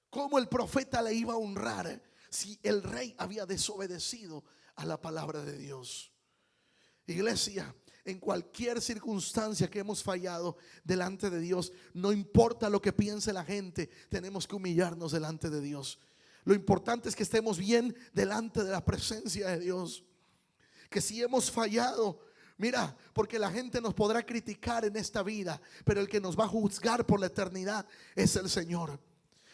¿Cómo el profeta le iba a honrar si el rey había desobedecido a la palabra de Dios? Iglesia, en cualquier circunstancia que hemos fallado delante de Dios, no importa lo que piense la gente, tenemos que humillarnos delante de Dios. Lo importante es que estemos bien delante de la presencia de Dios. Que si hemos fallado, mira, porque la gente nos podrá criticar en esta vida, pero el que nos va a juzgar por la eternidad es el Señor.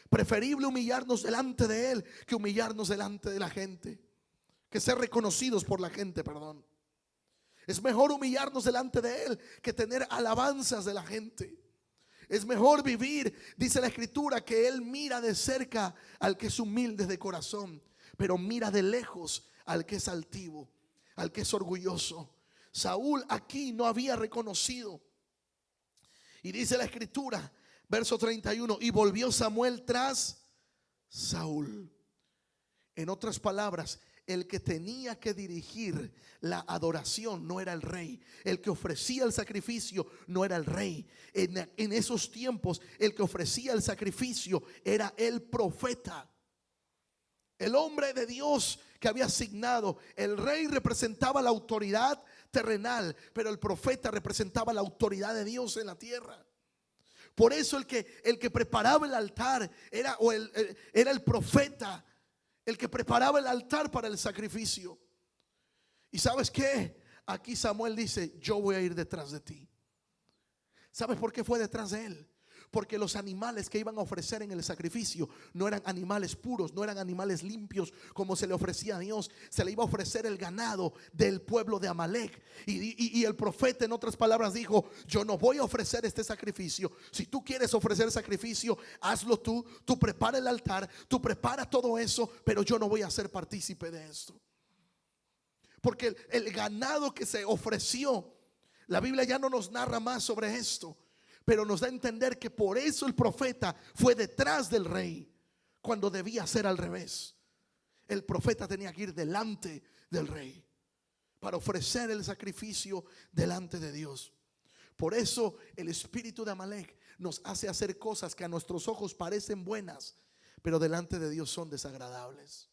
Preferible humillarnos delante de Él que humillarnos delante de la gente, que ser reconocidos por la gente, perdón. Es mejor humillarnos delante de Él que tener alabanzas de la gente. Es mejor vivir, dice la Escritura, que Él mira de cerca al que es humilde de corazón, pero mira de lejos al que es altivo, al que es orgulloso. Saúl aquí no había reconocido. Y dice la Escritura, verso 31, y volvió Samuel tras Saúl. En otras palabras, el que tenía que dirigir la adoración no era el rey. El que ofrecía el sacrificio no era el rey. En esos tiempos, el que ofrecía el sacrificio era el profeta, el hombre de Dios que había asignado. El rey representaba la autoridad terrenal, pero el profeta representaba la autoridad de Dios en la tierra. Por eso el que preparaba el altar era el profeta, el que preparaba el altar para el sacrificio. ¿Y sabes qué? Aquí Samuel dice: yo voy a ir detrás de ti. ¿Sabes por qué fue detrás de él? Porque los animales que iban a ofrecer en el sacrificio no eran animales puros, no eran animales limpios como se le ofrecía a Dios. Se le iba a ofrecer el ganado del pueblo de Amalek. Y el profeta, en otras palabras, dijo: yo no voy a ofrecer este sacrificio. Si tú quieres ofrecer sacrificio, hazlo tú. Tú prepara el altar, tú prepara todo eso, pero yo no voy a ser partícipe de esto. Porque el ganado que se ofreció, la Biblia ya no nos narra más sobre esto, pero nos da a entender que por eso el profeta fue detrás del rey, cuando debía ser al revés. El profeta tenía que ir delante del rey para ofrecer el sacrificio delante de Dios. Por eso el espíritu de Amalek nos hace hacer cosas que a nuestros ojos parecen buenas, pero delante de Dios son desagradables.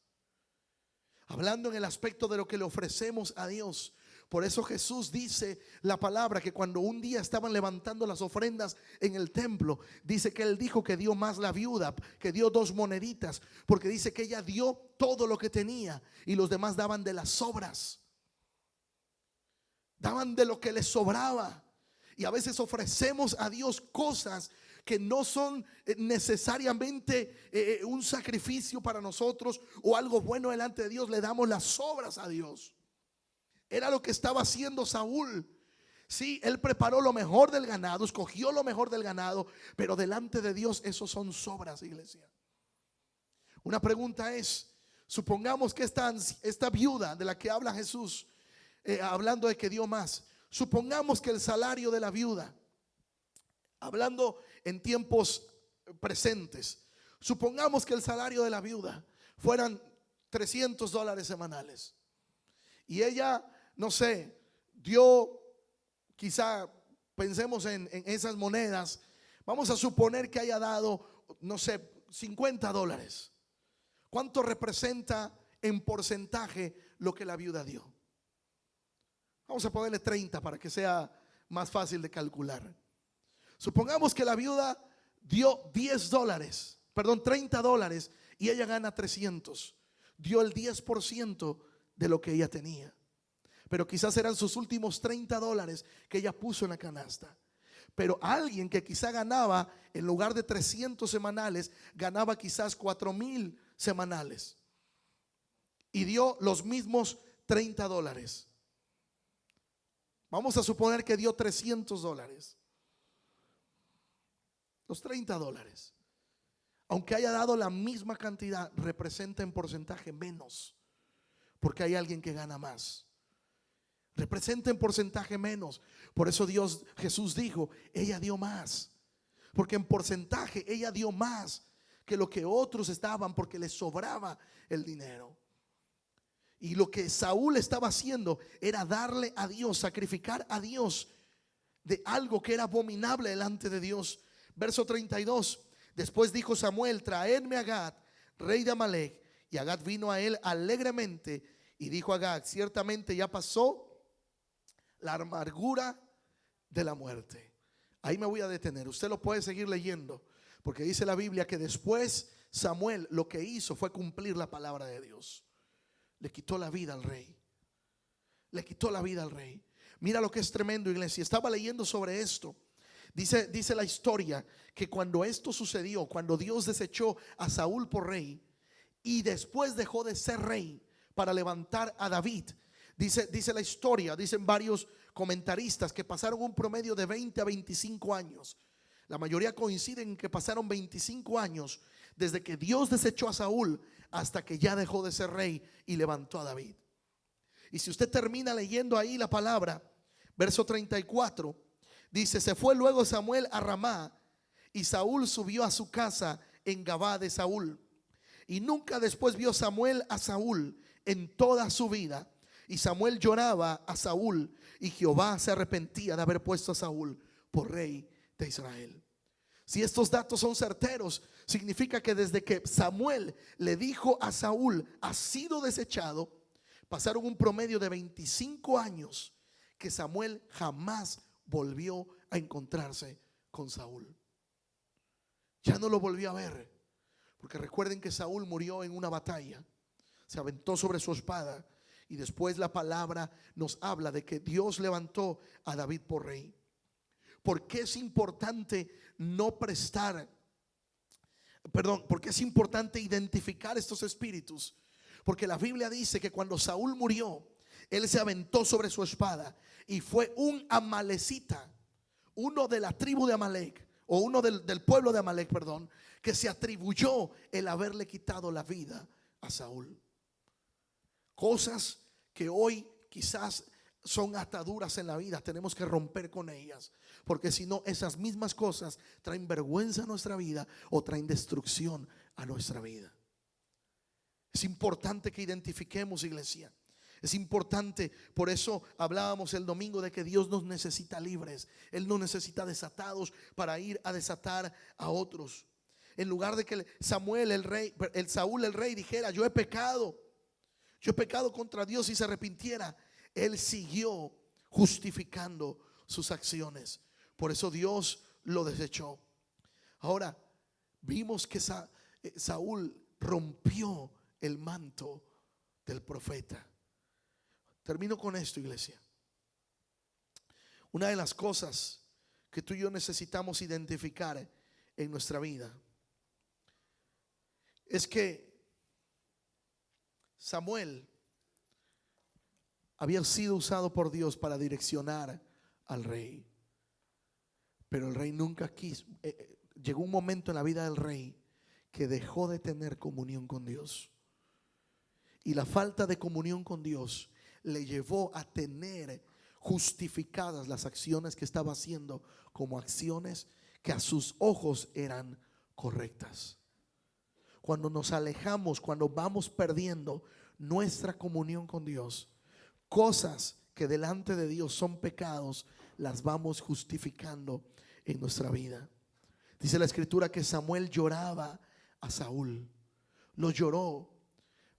Hablando en el aspecto de lo que le ofrecemos a Dios, por eso Jesús dice la palabra que cuando un día estaban levantando las ofrendas en el templo, dice que él dijo que dio más la viuda, que dio 2 moneditas, porque dice que ella dio todo lo que tenía y los demás daban de las sobras, daban de lo que les sobraba. Y a veces ofrecemos a Dios cosas que no son necesariamente un sacrificio para nosotros o algo bueno delante de Dios. Le damos las sobras a Dios. Era lo que estaba haciendo Saúl. Sí, él preparó lo mejor del ganado, escogió lo mejor del ganado, pero delante de Dios esos son sobras, iglesia. Una pregunta es, supongamos que esta viuda de la que habla Jesús, hablando de que dio más, supongamos que el salario de la viuda, hablando en tiempos presentes, supongamos que el salario de la viuda fueran $300 semanales y ella, no sé, dio, quizá pensemos en esas monedas, vamos a suponer que haya dado, no sé, $50. ¿Cuánto representa en porcentaje lo que la viuda dio? Vamos a ponerle 30 para que sea más fácil de calcular. Supongamos que la viuda dio $30 y ella gana 300. Dio el 10% de lo que ella tenía. Pero quizás eran sus últimos $30 que ella puso en la canasta. Pero alguien que quizá ganaba, en lugar de 300 semanales, ganaba quizás 4,000 semanales y dio los mismos $30. Vamos a suponer que dio $300. Los $30, aunque haya dado la misma cantidad, representa en porcentaje menos, porque hay alguien que gana más. Representa en porcentaje menos. Por eso Jesús dijo, ella dio más, porque en porcentaje ella dio más que lo que otros estaban, porque les sobraba el dinero. Y lo que Saúl estaba haciendo era darle a Dios, sacrificar a Dios de algo que era abominable delante de Dios. Verso 32. Después dijo Samuel, traedme a Agag, rey de Amalek. Y Agag vino a él alegremente y dijo a Agag, ciertamente ya pasó la amargura de la muerte. Ahí me voy a detener. Usted lo puede seguir leyendo, porque dice la Biblia que después Samuel lo que hizo fue cumplir la palabra de Dios. Le quitó la vida al rey. Le quitó la vida al rey. Mira lo que es tremendo, iglesia. Estaba leyendo sobre esto. Dice la historia que cuando esto sucedió, cuando Dios desechó a Saúl por rey y después dejó de ser rey para levantar a David, dice la historia, dicen varios comentaristas que pasaron un promedio de 20 a 25 años. La mayoría coinciden en que pasaron 25 años desde que Dios desechó a Saúl hasta que ya dejó de ser rey y levantó a David. Y si usted termina leyendo ahí la palabra, verso 34, dice, se fue luego Samuel a Ramá y Saúl subió a su casa en Gabá de Saúl. Y nunca después vio Samuel a Saúl en toda su vida. Y Samuel lloraba a Saúl y Jehová se arrepentía de haber puesto a Saúl por rey de Israel. Si estos datos son certeros, significa que desde que Samuel le dijo a Saúl, has sido desechado, pasaron un promedio de 25 años que Samuel jamás volvió a encontrarse con Saúl. Ya no lo volvió a ver, porque recuerden que Saúl murió en una batalla, se aventó sobre su espada y después la palabra nos habla de que Dios levantó a David por rey. ¿Por qué es importante porque es importante identificar estos espíritus? Porque la Biblia dice que cuando Saúl murió, él se aventó sobre su espada y fue un amalecita, uno de la tribu de Amalek, o uno del pueblo de Amalek, perdón, que se atribuyó el haberle quitado la vida a Saúl. Cosas que hoy quizás son ataduras en la vida, tenemos que romper con ellas, porque si no, esas mismas cosas traen vergüenza a nuestra vida o traen destrucción a nuestra vida. Es importante que identifiquemos, iglesia. Es importante, por eso hablábamos el domingo de que Dios nos necesita libres. Él nos necesita desatados para ir a desatar a otros. En lugar de que Saúl el rey dijera: yo he pecado contra Dios, y se arrepintiera, él siguió justificando sus acciones. Por eso Dios lo desechó. Ahora vimos que Saúl rompió el manto del profeta. Termino con esto, iglesia. Una de las cosas que tú y yo necesitamos identificar en nuestra vida es que Samuel había sido usado por Dios para direccionar al rey, pero el rey nunca quiso. Llegó un momento en la vida del rey que dejó de tener comunión con Dios, y la falta de comunión con Dios le llevó a tener justificadas las acciones que estaba haciendo como acciones que a sus ojos eran correctas. Cuando nos alejamos, cuando vamos perdiendo nuestra comunión con Dios, cosas que delante de Dios son pecados, las vamos justificando en nuestra vida. Dice la escritura que Samuel lloraba a Saúl. Lo lloró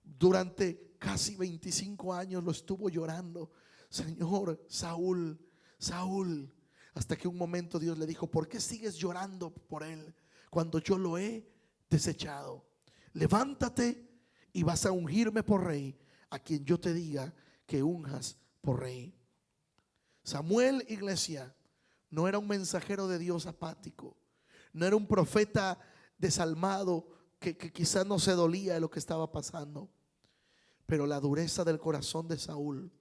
durante casi 25 años, lo estuvo llorando: Señor, Saúl, Saúl. Hasta que un momento Dios le dijo: ¿por qué sigues llorando por él cuando yo lo he desechado? Levántate y vas a ungirme por rey a quien yo te diga que unjas por rey. Samuel, iglesia, no era un mensajero de Dios apático, no era un profeta desalmado que quizás no se dolía de lo que estaba pasando. Pero la dureza del corazón de Saúl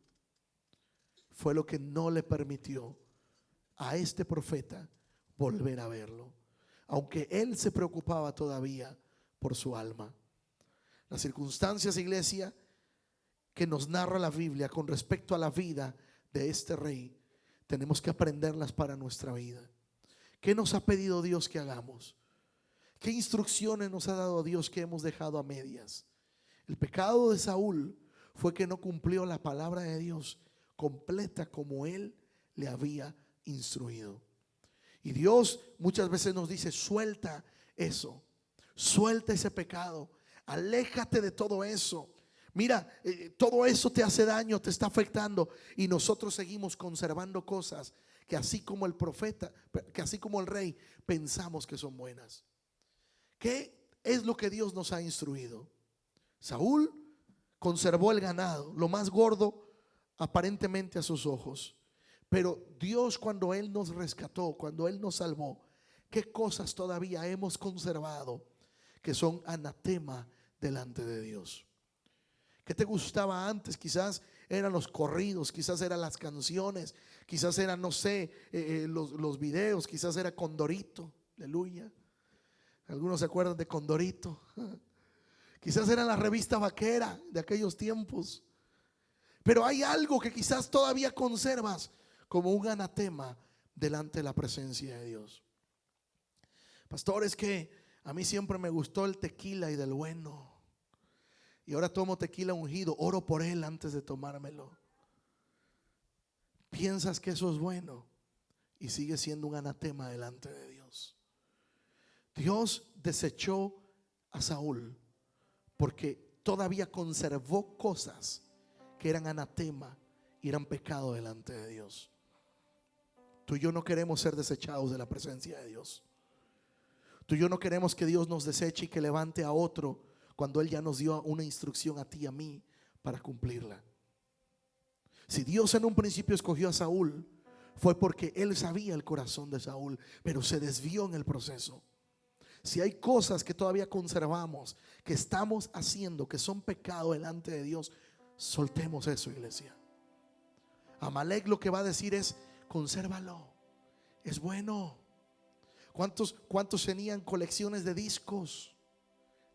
fue lo que no le permitió a este profeta volver a verlo, aunque él se preocupaba todavía por su alma. Las circunstancias, iglesia, que nos narra la Biblia con respecto a la vida de este rey, tenemos que aprenderlas para nuestra vida. ¿Qué nos ha pedido Dios que hagamos? ¿Qué instrucciones nos ha dado Dios que hemos dejado a medias? El pecado de Saúl fue que no cumplió la palabra de Dios completa como él le había instruido. Y Dios muchas veces nos dice: suelta eso, suelta ese pecado, aléjate de todo eso. Mira, todo eso te hace daño, te está afectando, y nosotros seguimos conservando cosas que así como el profeta, que así como el rey, pensamos que son buenas. ¿Qué es lo que Dios nos ha instruido? Saúl conservó el ganado, lo más gordo aparentemente a sus ojos, pero Dios, cuando Él nos rescató, cuando Él nos salvó, ¿qué cosas todavía hemos conservado que son anatema delante de Dios? ¿Qué te gustaba antes? Quizás eran los corridos, quizás eran las canciones, quizás eran, no sé, los videos, quizás era Condorito, aleluya. Algunos se acuerdan de Condorito. Quizás era la revista vaquera de aquellos tiempos. Pero hay algo que quizás todavía conservas como un anatema delante de la presencia de Dios. Pastor, es que a mí siempre me gustó el tequila y del bueno, y ahora tomo tequila ungido, oro por él antes de tomármelo. Piensas que eso es bueno y sigue siendo un anatema delante de Dios. Dios desechó a Saúl porque todavía conservó cosas que eran anatema y eran pecado delante de Dios. Tú y yo no queremos ser desechados de la presencia de Dios. Tú y yo no queremos que Dios nos deseche y que levante a otro cuando Él ya nos dio una instrucción a ti y a mí para cumplirla. Si Dios en un principio escogió a Saúl, fue porque Él sabía el corazón de Saúl, pero se desvió en el proceso. Si hay cosas que todavía conservamos, que estamos haciendo, que son pecado delante de Dios, soltemos eso, iglesia. Amalek lo que va a decir es: consérvalo, es bueno. ¿Cuántos tenían colecciones de discos,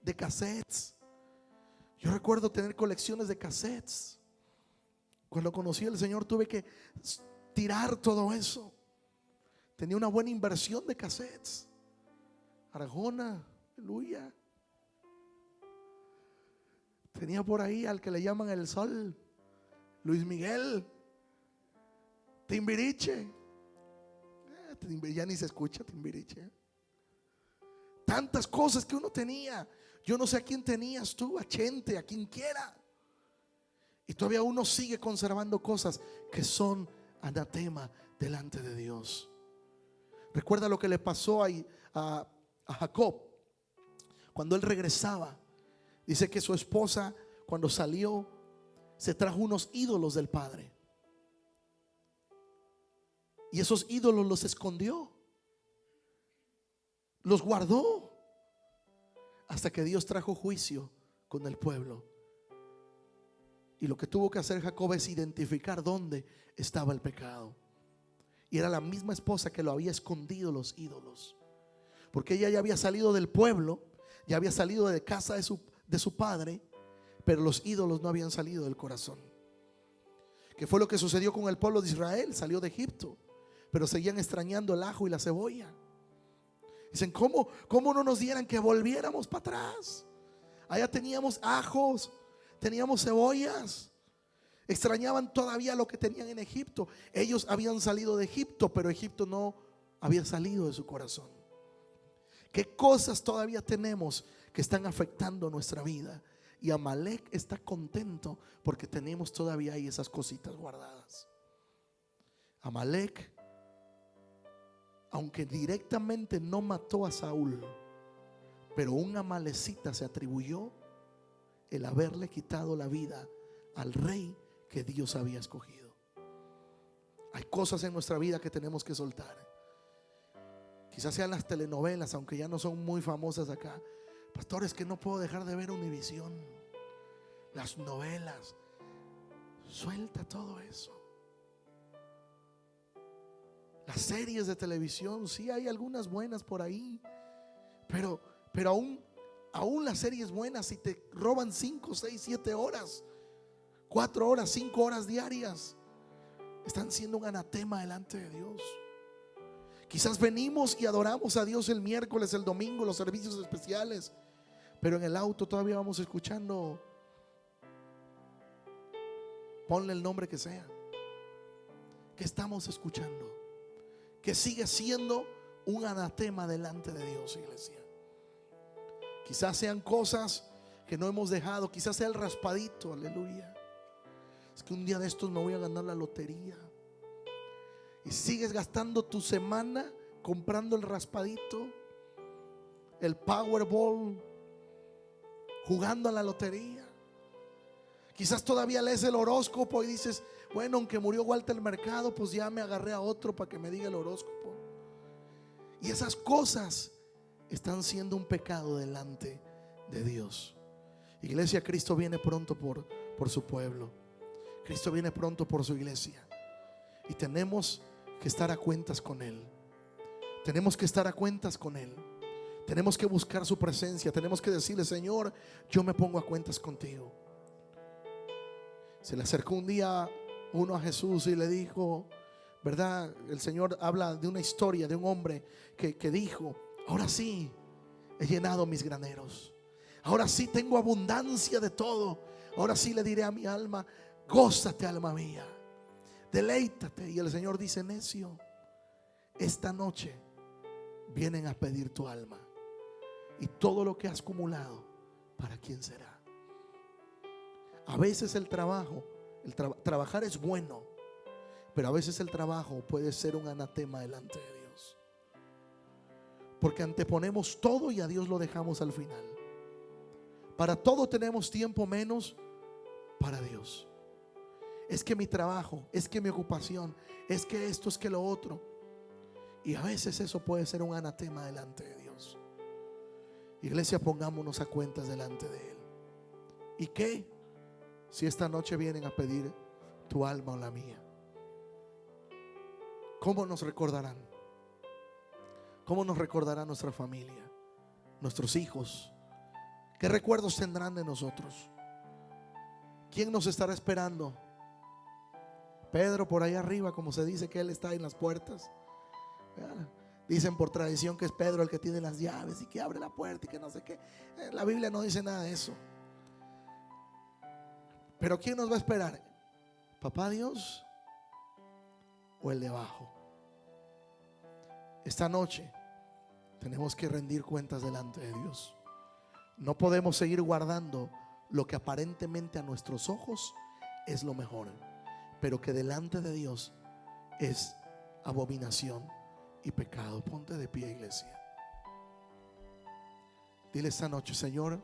de cassettes? Yo recuerdo tener colecciones de cassettes. Cuando conocí al Señor tuve que tirar todo eso. Tenía una buena inversión de cassettes. Arjona, aleluya. Tenía por ahí al que le llaman El Sol, Luis Miguel, Timbiriche. Ya ni se escucha Timbiriche. Tantas cosas que uno tenía. Yo no sé a quién tenías tú, a Chente, a quien quiera. Y todavía uno sigue conservando cosas que son anatema delante de Dios. Recuerda lo que le pasó a Jacob cuando él regresaba. Dice que su esposa, cuando salió, se trajo unos ídolos del padre. Y esos ídolos los escondió, los guardó, hasta que Dios trajo juicio con el pueblo. Y lo que tuvo que hacer Jacob es identificar dónde estaba el pecado. Y era la misma esposa que lo había escondido los ídolos, porque ella ya había salido del pueblo, ya había salido de casa de su padre, pero los ídolos no habían salido del corazón. ¿Qué fue lo que sucedió con el pueblo de Israel? Salió de Egipto, pero seguían extrañando el ajo y la cebolla. Dicen, ¿cómo no nos dieran que volviéramos para atrás? Allá teníamos ajos, teníamos cebollas. Extrañaban todavía lo que tenían en Egipto. Ellos habían salido de Egipto, pero Egipto no había salido de su corazón. ¿Qué cosas todavía tenemos que están afectando nuestra vida? Y Amalek está contento porque tenemos todavía ahí esas cositas guardadas. Amalek, aunque directamente no mató a Saúl, pero un amalecita se atribuyó el haberle quitado la vida al rey que Dios había escogido. Hay cosas en nuestra vida que tenemos que soltar. Quizás sean las telenovelas, aunque ya no son muy famosas acá. Pastor, es que no puedo dejar de ver Univisión, las novelas. Suelta todo eso. Las series de televisión, sí hay algunas buenas por ahí, pero aún las series buenas, si te roban 5, 6, 7 horas, 4 horas, 5 horas diarias, están siendo un anatema delante de Dios. Quizás venimos y adoramos a Dios el miércoles, el domingo, los servicios especiales, pero en el auto todavía vamos escuchando, ponle el nombre que sea. ¿Qué estamos escuchando? Que sigue siendo un anatema delante de Dios, iglesia. Quizás sean cosas que no hemos dejado, quizás sea el raspadito, aleluya. Es que un día de estos me voy a ganar la lotería. Y sigues gastando tu semana comprando el raspadito, el Powerball, jugando a la lotería. Quizás todavía lees el horóscopo y dices, bueno, aunque murió Walter Mercado, pues ya me agarré a otro para que me diga el horóscopo. Y esas cosas están siendo un pecado delante de Dios. Iglesia, Cristo viene pronto por su pueblo. Cristo viene pronto por su iglesia. Y tenemos que estar a cuentas con Él. Tenemos que estar a cuentas con Él. Tenemos que buscar su presencia. Tenemos que decirle, Señor, yo me pongo a cuentas contigo. Se le acercó un día uno a Jesús y le dijo, ¿verdad? El Señor habla de una historia de un hombre que dijo, ahora sí he llenado mis graneros. Ahora sí tengo abundancia de todo. Ahora sí le diré a mi alma, gózate, alma mía, deleítate. Y el Señor dice, necio, esta noche vienen a pedir tu alma, y todo lo que has acumulado, ¿para quién será? A veces el trabajo, trabajar es bueno, pero a veces el trabajo puede ser un anatema delante de Dios, porque anteponemos todo y a Dios lo dejamos al final. Para todo tenemos tiempo, menos para Dios. Es que mi trabajo, es que mi ocupación, es que esto, es que lo otro. Y a veces eso puede ser un anatema delante de Dios. Iglesia, pongámonos a cuentas delante de Él. ¿Y qué si esta noche vienen a pedir tu alma o la mía? ¿Cómo nos recordarán? ¿Cómo nos recordará nuestra familia, nuestros hijos? ¿Qué recuerdos tendrán de nosotros? ¿Quién nos estará esperando Pedro por ahí arriba, como se dice que él está en las puertas. Dicen por tradición que es Pedro el que tiene las llaves y que abre la puerta y que no sé qué. La Biblia no dice nada de eso. Pero ¿quién nos va a esperar? ¿Papá Dios o el de abajo? Esta noche tenemos que rendir cuentas delante de Dios. No podemos seguir guardando lo que aparentemente a nuestros ojos es lo mejor, pero que delante de Dios es abominación y pecado. Ponte de pie, iglesia. Dile esta noche: Señor,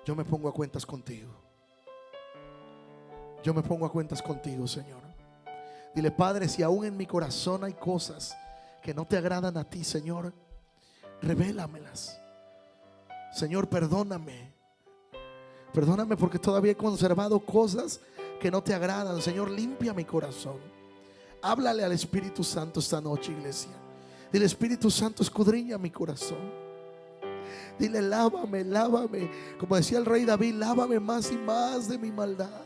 yo me pongo a cuentas contigo. Yo me pongo a cuentas contigo, Señor. Dile: Padre, si aún en mi corazón hay cosas que no te agradan a ti, Señor, revélamelas. Señor, perdóname. Perdóname porque todavía he conservado cosas que no te agradan. Señor, limpia mi corazón. Háblale al Espíritu Santo esta noche, iglesia. Dile: Espíritu Santo, escudriña mi corazón. Dile: lávame, lávame. Como decía el rey David: lávame más y más de mi maldad.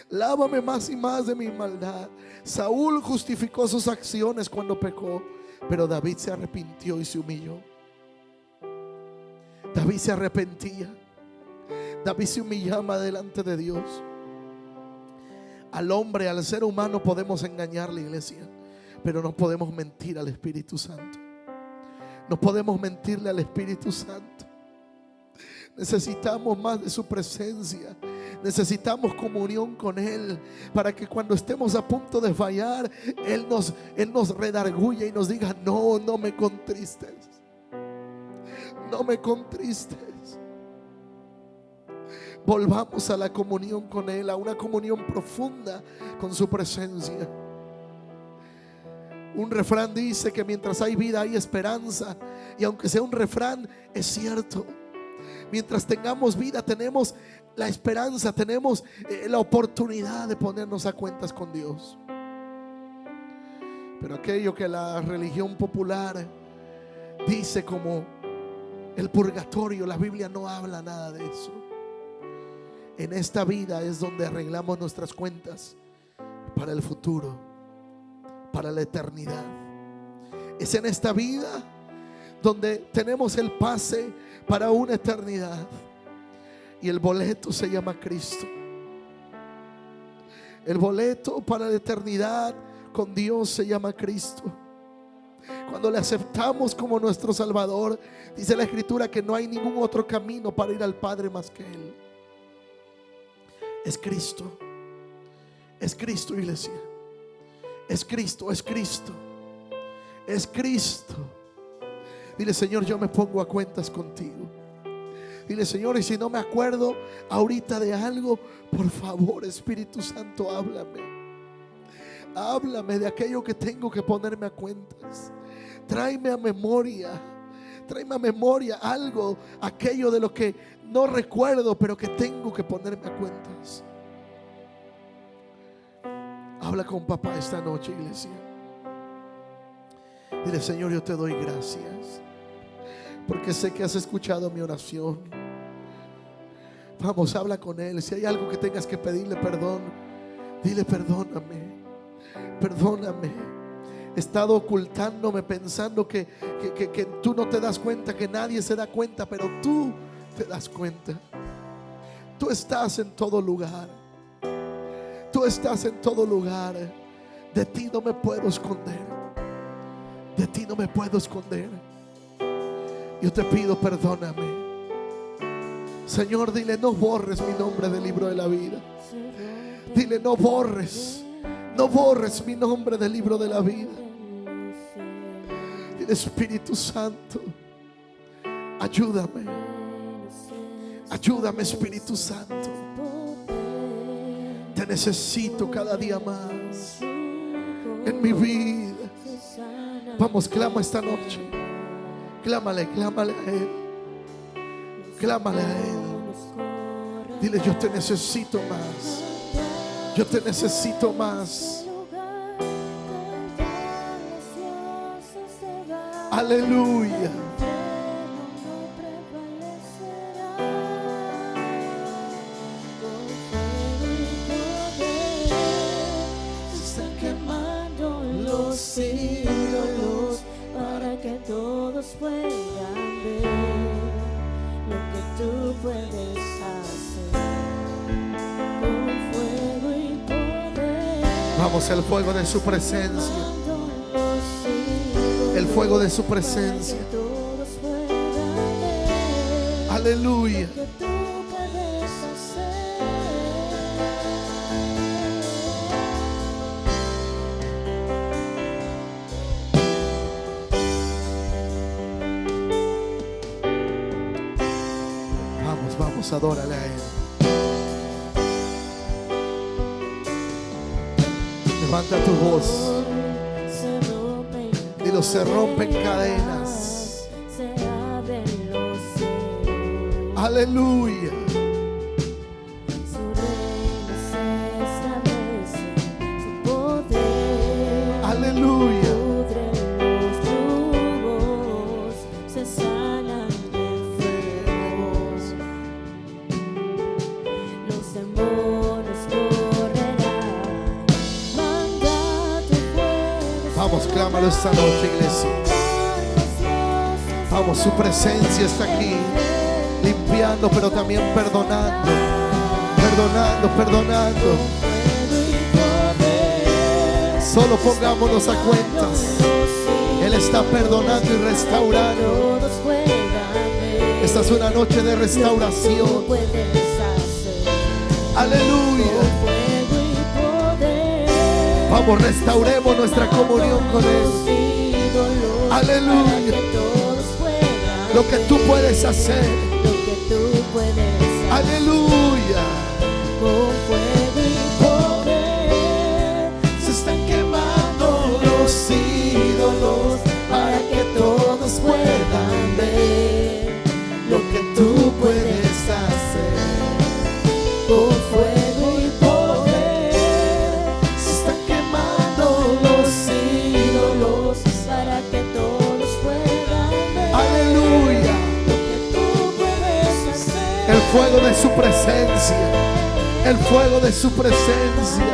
Lávame más y más de mi maldad. Saúl justificó sus acciones cuando pecó, pero David se arrepintió y se humilló. David se arrepentía. David se humillaba delante de Dios. Al hombre, al ser humano podemos engañar, la iglesia, pero no podemos mentir al Espíritu Santo. No podemos mentirle al Espíritu Santo. Necesitamos más de su presencia. Necesitamos comunión con Él, para que cuando estemos a punto de fallar, Él nos redarguya y nos diga: no, no me contristes. No me contristes. Volvamos a la comunión con Él, a una comunión profunda con su presencia. Un refrán dice que mientras hay vida hay esperanza. Y aunque sea un refrán, es cierto. Mientras tengamos vida tenemos la esperanza, tenemos la oportunidad de ponernos a cuentas con Dios. Pero aquello que la religión popular dice como el purgatorio, la Biblia no habla nada de eso. En esta vida es donde arreglamos nuestras cuentas para el futuro, para la eternidad. Es en esta vida donde tenemos el pase para una eternidad. Y el boleto se llama Cristo. El boleto para la eternidad con Dios se llama Cristo. Cuando le aceptamos como nuestro Salvador, dice la Escritura que no hay ningún otro camino para ir al Padre más que Él. Es Cristo. Es Cristo, iglesia. Es Cristo, es Cristo. Es Cristo. Dile: Señor, yo me pongo a cuentas contigo. Dile: Señor, y si no me acuerdo ahorita de algo, por favor, Espíritu Santo, háblame. Háblame de aquello que tengo que ponerme a cuentas. Tráeme a memoria. Tráeme a memoria algo, aquello de lo que no recuerdo, pero que tengo que ponerme a cuentas. Habla con papá esta noche, iglesia. Dile: Señor, yo te doy gracias, porque sé que has escuchado mi oración. Vamos, habla con Él. Si hay algo que tengas que pedirle perdón, dile: perdóname, perdóname. He estado ocultándome pensando que tú no te das cuenta, que nadie se da cuenta, pero tú te das cuenta. Tú estás en todo lugar. Tú estás en todo lugar. De ti no me puedo esconder. De ti no me puedo esconder. Yo te pido, perdóname. Señor, dile: no borres mi nombre del libro de la vida. Dile: no borres, no borres mi nombre del libro de la vida. Dile: Espíritu Santo, ayúdame. Ayúdame, Espíritu Santo. Te necesito cada día más en mi vida. Vamos, clama esta noche. Clámale, clámale a Él. Clámale a Él. Dile: yo te necesito más. Yo te necesito más. Aleluya. tú puedes hacer con fuego y poder. Vamos, el fuego de su presencia. El fuego de su presencia. Aleluya. Vamos, adórale a Él. Levanta tu voz. Dilo, se rompen cadenas. Aleluya. Aleluya. Vamos, clámalo esta noche, iglesia. Vamos, su presencia está aquí, limpiando, pero también perdonando, perdonando. Solo pongámonos a cuentas. Él está perdonando y restaurando. Esta es una noche de restauración. Aleluya. Vamos, restauremos nuestra comunión con Él. Aleluya. Lo que tú puedes hacer. Aleluya. Con fuego y poder se están quemando los ídolos para que todos puedan ver lo que tú puedes hacer. Con fuego y poder se están quemando los ídolos para que todos puedan ver. Aleluya. Lo que tú puedes hacer. El fuego de su presencia. El fuego de su presencia.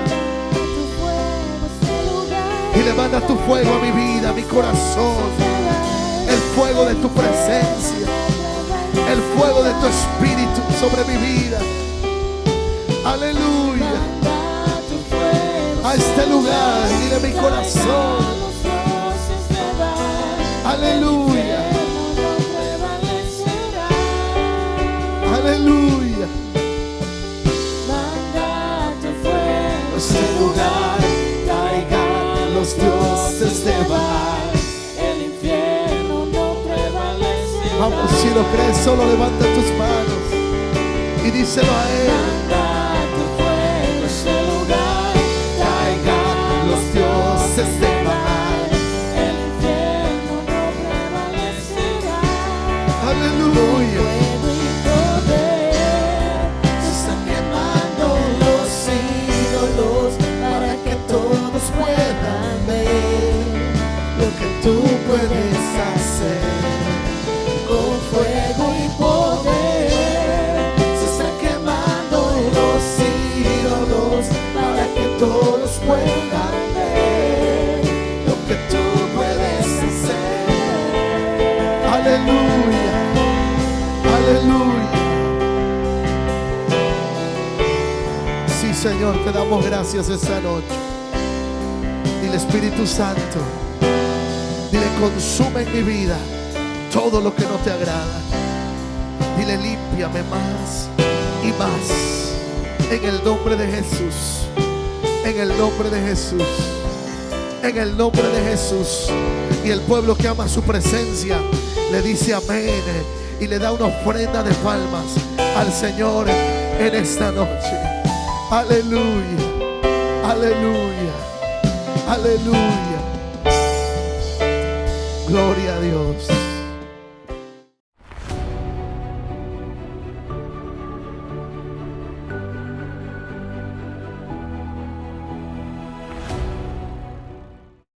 Y le manda tu fuego a mi vida, a mi corazón. El fuego de tu presencia. El fuego de tu espíritu sobre mi vida. Aleluya. A este lugar, dile mi corazón. Aleluya. Aleluya. Este lugar caigan los dioses de Baal. El infierno no prevalecerá. Vamos, si lo crees, solo levanta tus manos y díselo a Él. Manda tu fuego, este lugar Caigan los dioses de Baal. el infierno no prevalecerá. Aleluya. Fuego y poder Se están quemando los ídolos para que todos puedan ver lo que tú puedes hacer. con fuego y poder. Se están quemando los ídolos para que todos puedan ver lo que tú puedes hacer. Aleluya, aleluya. Sí, Señor, te damos gracias esta noche. Dile, Espíritu Santo, dile, consume en mi vida todo lo que no te agrada. Dile, límpiame más y más. En el nombre de Jesús. En el nombre de Jesús. En el nombre de Jesús. Y el pueblo que ama su presencia le dice amén. Y le da una ofrenda de palmas al Señor en esta noche. Aleluya. Aleluya. Aleluya. Gloria a Dios.